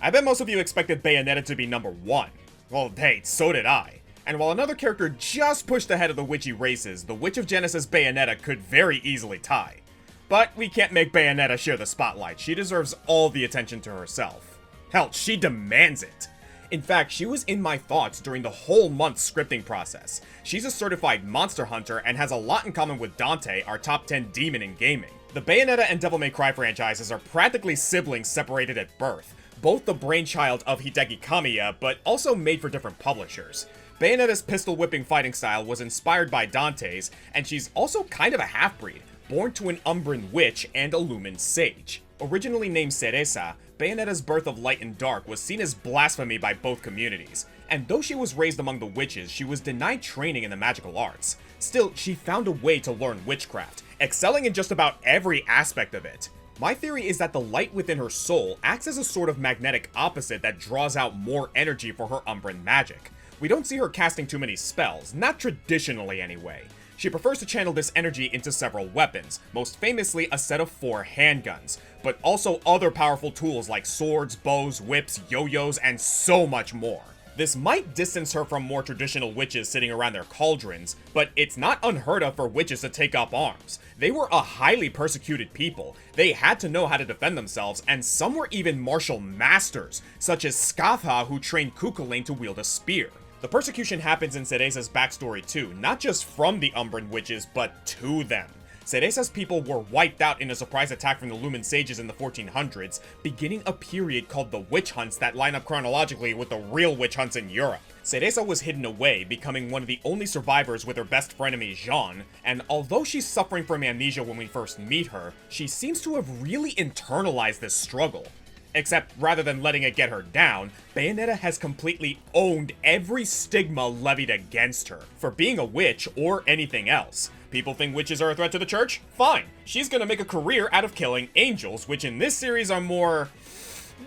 A: I bet most of you expected Bayonetta to be number 1. Well, hey, so did I. And while another character just pushed ahead of the witchy races, the Witch of Genesis Bayonetta could very easily tie. But we can't make Bayonetta share the spotlight. She deserves all the attention to herself. Hell, she demands it. In fact, she was in my thoughts during the whole month's scripting process. She's a certified monster hunter and has a lot in common with Dante, our top 10 demon in gaming. The Bayonetta and Devil May Cry franchises are practically siblings separated at birth, both the brainchild of Hideki Kamiya, but also made for different publishers. Bayonetta's pistol-whipping fighting style was inspired by Dante's, and she's also kind of a half-breed, born to an Umbran witch and a Lumen sage. Originally named Cereza, Bayonetta's birth of light and dark was seen as blasphemy by both communities, and though she was raised among the witches, she was denied training in the magical arts. Still, she found a way to learn witchcraft, excelling in just about every aspect of it. My theory is that the light within her soul acts as a sort of magnetic opposite that draws out more energy for her Umbran magic. We don't see her casting too many spells, not traditionally anyway. She prefers to channel this energy into several weapons, most famously a set of 4 handguns, but also other powerful tools like swords, bows, whips, yo-yos, and so much more. This might distance her from more traditional witches sitting around their cauldrons, but it's not unheard of for witches to take up arms. They were a highly persecuted people, they had to know how to defend themselves, and some were even martial masters, such as Skatha, who trained Cuchulainn to wield a spear. The persecution happens in Cereza's backstory too, not just from the Umbran witches, but to them. Cereza's people were wiped out in a surprise attack from the Lumen Sages in the 1400s, beginning a period called the Witch Hunts that line up chronologically with the real witch hunts in Europe. Cereza was hidden away, becoming one of the only survivors with her best frenemy Jean, and although she's suffering from amnesia when we first meet her, she seems to have really internalized this struggle. Except, rather than letting it get her down, Bayonetta has completely owned every stigma levied against her, for being a witch or anything else. People think witches are a threat to the church? Fine. She's gonna make a career out of killing angels, which in this series are more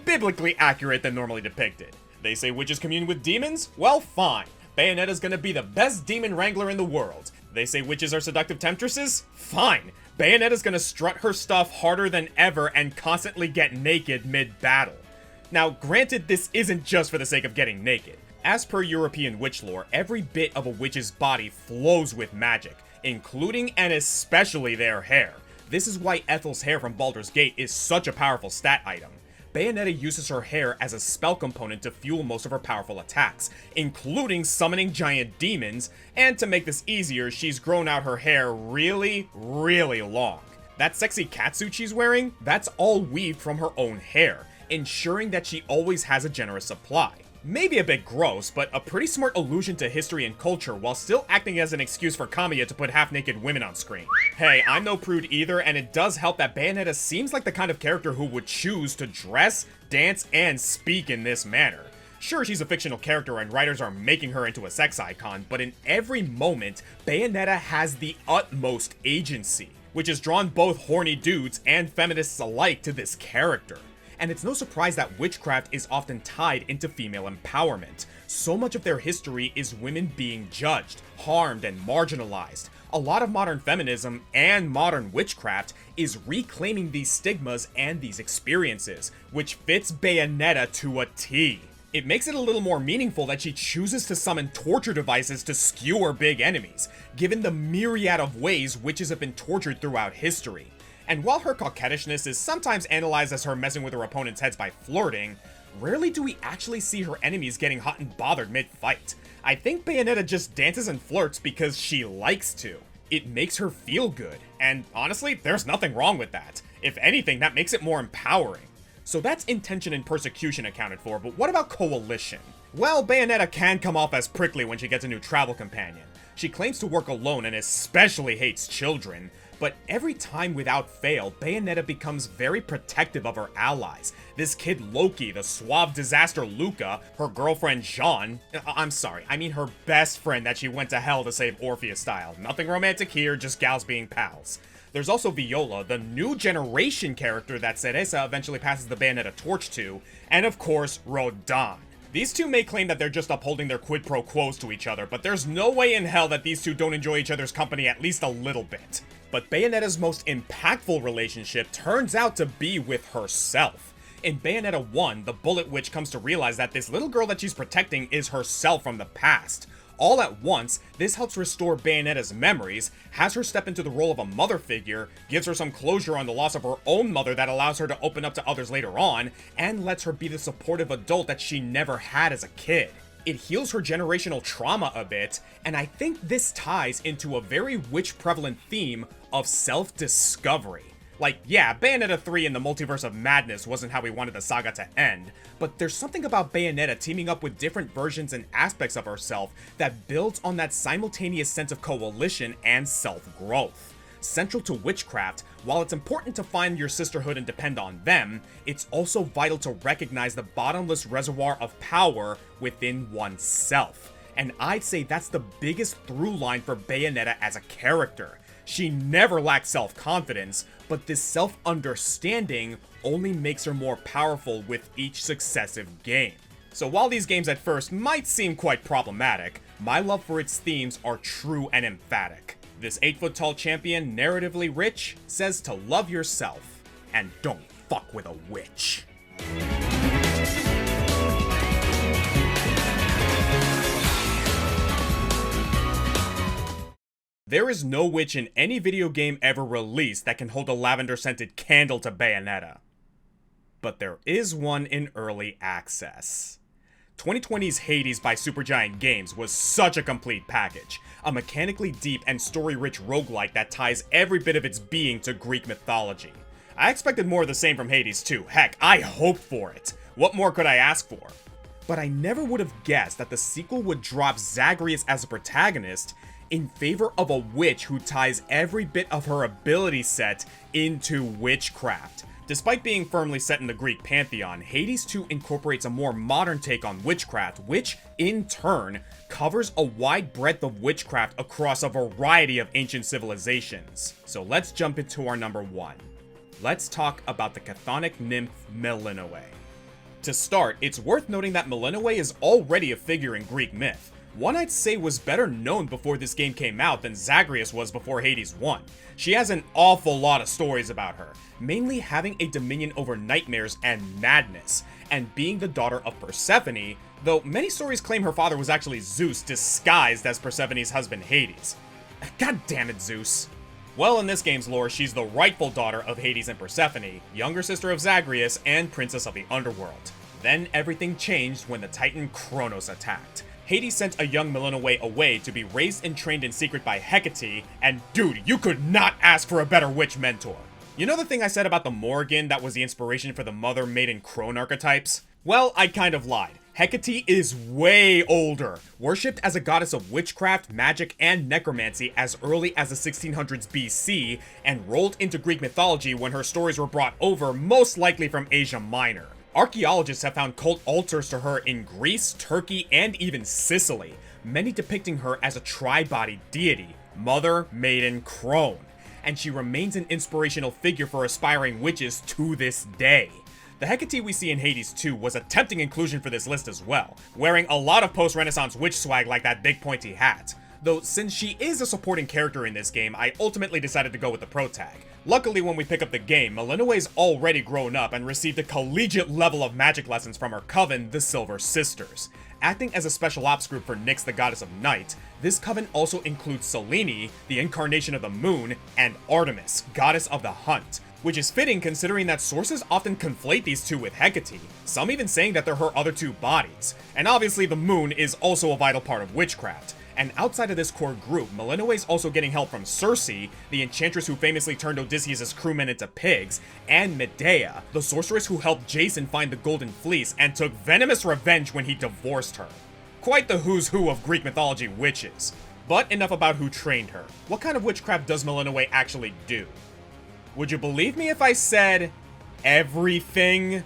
A: biblically accurate than normally depicted. They say witches commune with demons? Well, fine. Bayonetta's gonna be the best demon wrangler in the world. They say witches are seductive temptresses? Fine. Bayonetta's gonna strut her stuff harder than ever and constantly get naked mid-battle. Now, granted, this isn't just for the sake of getting naked. As per European witch lore, every bit of a witch's body flows with magic, including and especially their hair. This is why Ethel's hair from Baldur's Gate is such a powerful stat item. Bayonetta uses her hair as a spell component to fuel most of her powerful attacks, including summoning giant demons, and to make this easier, she's grown out her hair really, really long. That sexy catsuit she's wearing, that's all weaved from her own hair, ensuring that she always has a generous supply. Maybe a bit gross, but a pretty smart allusion to history and culture while still acting as an excuse for Kamiya to put half-naked women on screen. Hey, I'm no prude either, and it does help that Bayonetta seems like the kind of character who would choose to dress, dance, and speak in this manner. Sure, she's a fictional character and writers are making her into a sex icon, but in every moment, Bayonetta has the utmost agency, which has drawn both horny dudes and feminists alike to this character. And it's no surprise that witchcraft is often tied into female empowerment. So much of their history is women being judged, harmed, and marginalized. A lot of modern feminism and modern witchcraft is reclaiming these stigmas and these experiences, which fits Bayonetta to a T. It makes it a little more meaningful that she chooses to summon torture devices to skewer big enemies, given the myriad of ways witches have been tortured throughout history. And while her coquettishness is sometimes analyzed as her messing with her opponent's heads by flirting, rarely do we actually see her enemies getting hot and bothered mid-fight. I think Bayonetta just dances and flirts because she likes to. It makes her feel good, and honestly, there's nothing wrong with that. If anything, that makes it more empowering. So that's intention and persecution accounted for, but what about coalition? Well, Bayonetta can come off as prickly when she gets a new travel companion. She claims to work alone and especially hates children, but every time without fail, Bayonetta becomes very protective of her allies. This kid Loki, the suave disaster Luca, her girlfriend Jean, I mean her best friend that she went to hell to save Orpheus style. Nothing romantic here, just gals being pals. There's also Viola, the new generation character that Cereza eventually passes the Bayonetta torch to, and of course, Rodin. These two may claim that they're just upholding their quid pro quos to each other, but there's no way in hell that these two don't enjoy each other's company at least a little bit. But Bayonetta's most impactful relationship turns out to be with herself. In Bayonetta 1, the Bullet Witch comes to realize that this little girl that she's protecting is herself from the past. All at once, this helps restore Bayonetta's memories, has her step into the role of a mother figure, gives her some closure on the loss of her own mother that allows her to open up to others later on, and lets her be the supportive adult that she never had as a kid. It heals her generational trauma a bit, and I think this ties into a very witch-prevalent theme of self-discovery. Like, yeah, Bayonetta 3 in the Multiverse of Madness wasn't how we wanted the saga to end, but there's something about Bayonetta teaming up with different versions and aspects of herself that builds on that simultaneous sense of coalition and self-growth. Central to witchcraft, while it's important to find your sisterhood and depend on them, it's also vital to recognize the bottomless reservoir of power within oneself. And I'd say that's the biggest through line for Bayonetta as a character. She never lacks self-confidence, but this self-understanding only makes her more powerful with each successive game. So while these games at first might seem quite problematic, my love for its themes are true and emphatic. This 8-foot-tall champion, narratively rich, says to love yourself, and don't fuck with a witch. There is no witch in any video game ever released that can hold a lavender-scented candle to Bayonetta. But there is one in early access. 2020's Hades by Supergiant Games was such a complete package. A mechanically deep and story-rich roguelike that ties every bit of its being to Greek mythology. I expected more of the same from Hades too. Heck, I hoped for it. What more could I ask for? But I never would have guessed that the sequel would drop Zagreus as a protagonist in favor of a witch who ties every bit of her ability set into witchcraft. Despite being firmly set in the Greek pantheon, Hades 2 incorporates a more modern take on witchcraft, which, in turn, covers a wide breadth of witchcraft across a variety of ancient civilizations. So let's jump into our number 1. Let's talk about the chthonic nymph Melinoë. To start, it's worth noting that Melinoë is already a figure in Greek myth. One I'd say was better known before this game came out than Zagreus was before Hades 1. She has an awful lot of stories about her, mainly having a dominion over nightmares and madness, and being the daughter of Persephone, though many stories claim her father was actually Zeus disguised as Persephone's husband Hades. God damn it, Zeus. Well, in this game's lore, she's the rightful daughter of Hades and Persephone, younger sister of Zagreus, and princess of the underworld. Then everything changed when the titan Kronos attacked. Hades sent a young Melinoë away to be raised and trained in secret by Hecate, and dude, you could not ask for a better witch mentor. You know the thing I said about the Morrigan that was the inspiration for the Mother Maiden Crone archetypes? Well, I kind of lied. Hecate is way older, worshipped as a goddess of witchcraft, magic, and necromancy as early as the 1600s BC, and rolled into Greek mythology when her stories were brought over, most likely from Asia Minor. Archaeologists have found cult altars to her in Greece, Turkey, and even Sicily, many depicting her as a tri-bodied deity, mother, maiden, crone, and she remains an inspirational figure for aspiring witches to this day. The Hecate we see in Hades 2 was a tempting inclusion for this list as well, wearing a lot of post-Renaissance witch swag like that big pointy hat. Though since she is a supporting character in this game, I ultimately decided to go with the pro tag. Luckily, when we pick up the game, Malinowe's already grown up and received a collegiate level of magic lessons from her coven, the Silver Sisters. Acting as a special ops group for Nyx, the goddess of night, this coven also includes Selene, the incarnation of the moon, and Artemis, goddess of the hunt, which is fitting considering that sources often conflate these two with Hecate, some even saying that they're her other two bodies. And obviously the moon is also a vital part of witchcraft. And outside of this core group, Malinowe's also getting help from Circe, the enchantress who famously turned Odysseus' crewmen into pigs, and Medea, the sorceress who helped Jason find the Golden Fleece and took venomous revenge when he divorced her. Quite the who's who of Greek mythology witches. But enough about who trained her. What kind of witchcraft does Malinowe actually do? Would you believe me if I said everything?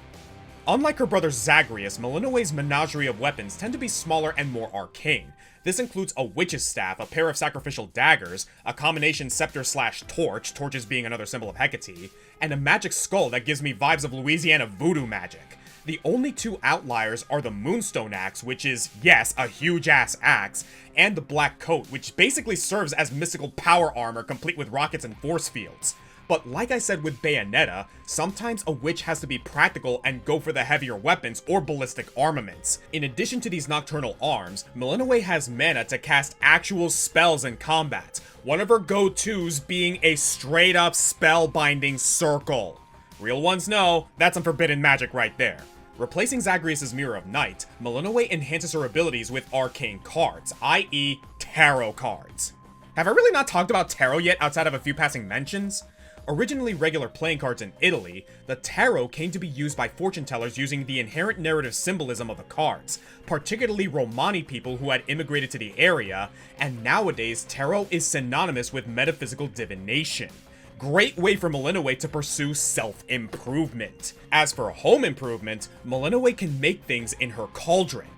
A: Unlike her brother Zagreus, Malinowe's menagerie of weapons tend to be smaller and more arcane. This includes a witch's staff, a pair of sacrificial daggers, a combination scepter/torch, torches being another symbol of Hecate, and a magic skull that gives me vibes of Louisiana voodoo magic. The only two outliers are the Moonstone Axe, which is, yes, a huge-ass axe, and the Black Coat, which basically serves as mystical power armor complete with rockets and force fields. But like I said with Bayonetta, sometimes a witch has to be practical and go for the heavier weapons or ballistic armaments. In addition to these nocturnal arms, Malinowe has mana to cast actual spells in combat, one of her go-tos being a straight-up spellbinding circle. Real ones know, that's some forbidden magic right there. Replacing Zagreus' Mirror of Night, Malinowe enhances her abilities with arcane cards, i.e. tarot cards. Have I really not talked about tarot yet outside of a few passing mentions? Originally regular playing cards in Italy, the tarot came to be used by fortune tellers using the inherent narrative symbolism of the cards, particularly Romani people who had immigrated to the area, and nowadays tarot is synonymous with metaphysical divination. Great way for Malinowe to pursue self-improvement. As for home improvement, Malinowe can make things in her cauldron.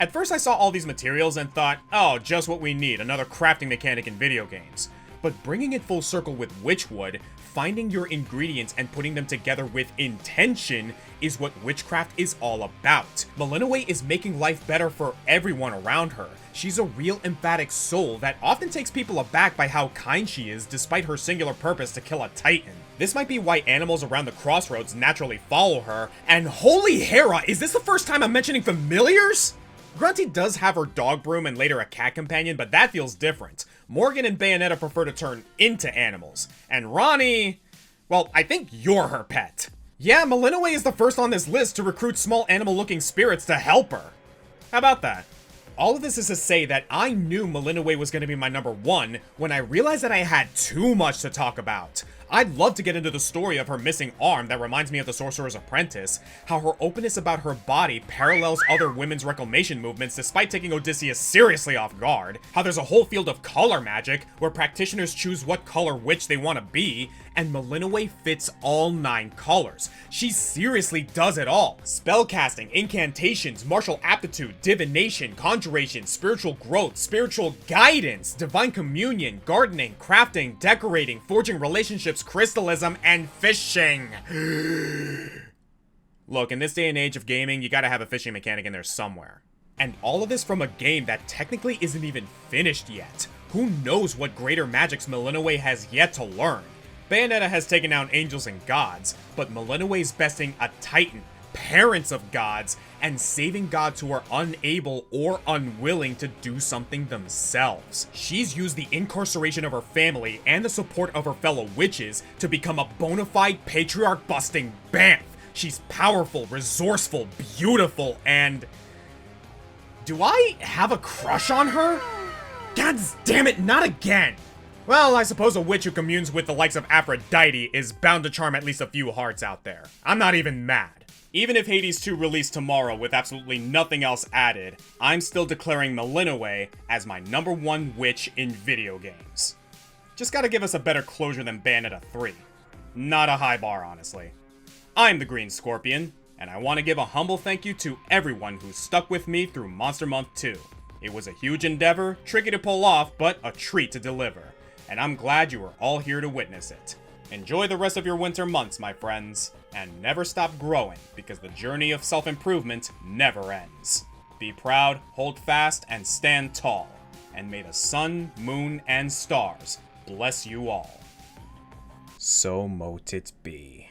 A: At first I saw all these materials and thought, oh, just what we need, another crafting mechanic in video games. But bringing it full circle with Wytchwood, finding your ingredients and putting them together with intention is what witchcraft is all about. Malinowe is making life better for everyone around her. She's a real emphatic soul that often takes people aback by how kind she is despite her singular purpose to kill a titan. This might be why animals around the crossroads naturally follow her, and holy Hera, is this the first time I'm mentioning familiars? Grunty does have her dog broom and later a cat companion, but that feels different. Morgan and Bayonetta prefer to turn into animals. And Ronnie, well, I think you're her pet. Yeah, Malinowe is the first on this list to recruit small animal-looking spirits to help her. How about that? All of this is to say that I knew Malinowe was going to be my number one when I realized that I had too much to talk about. I'd love to get into the story of her missing arm that reminds me of the Sorcerer's Apprentice, how her openness about her body parallels other women's reclamation movements despite taking Odysseus seriously off guard, how there's a whole field of color magic where practitioners choose what color witch they want to be, and Malinowe fits all 9 colors. She seriously does it all. Spellcasting, incantations, martial aptitude, divination, conjuration, spiritual growth, spiritual guidance, divine communion, gardening, crafting, decorating, forging relationships, crystalism, and fishing. Look, in this day and age of gaming, you gotta have a fishing mechanic in there somewhere. And all of this from a game that technically isn't even finished yet. Who knows what greater magics Malinowe has yet to learn? Bayonetta has taken down angels and gods, but Malinowe's besting a titan, parents of gods, and saving gods who are unable or unwilling to do something themselves. She's used the incarceration of her family and the support of her fellow witches to become a bona fide patriarch-busting bamf. She's powerful, resourceful, beautiful, and... do I have a crush on her? God damn it, not again! Well, I suppose a witch who communes with the likes of Aphrodite is bound to charm at least a few hearts out there. I'm not even mad. Even if Hades 2 released tomorrow with absolutely nothing else added, I'm still declaring Melinoë as my #1 witch in video games. Just gotta give us a better closure than Bayonetta 3. Not a high bar, honestly. I'm the Green Scorpion, and I want to give a humble thank you to everyone who stuck with me through Monster Month 2. It was a huge endeavor, tricky to pull off, but a treat to deliver, and I'm glad you were all here to witness it. Enjoy the rest of your winter months, my friends, and never stop growing, because the journey of self-improvement never ends. Be proud, hold fast, and stand tall, and may the sun, moon, and stars bless you all. So mote it be.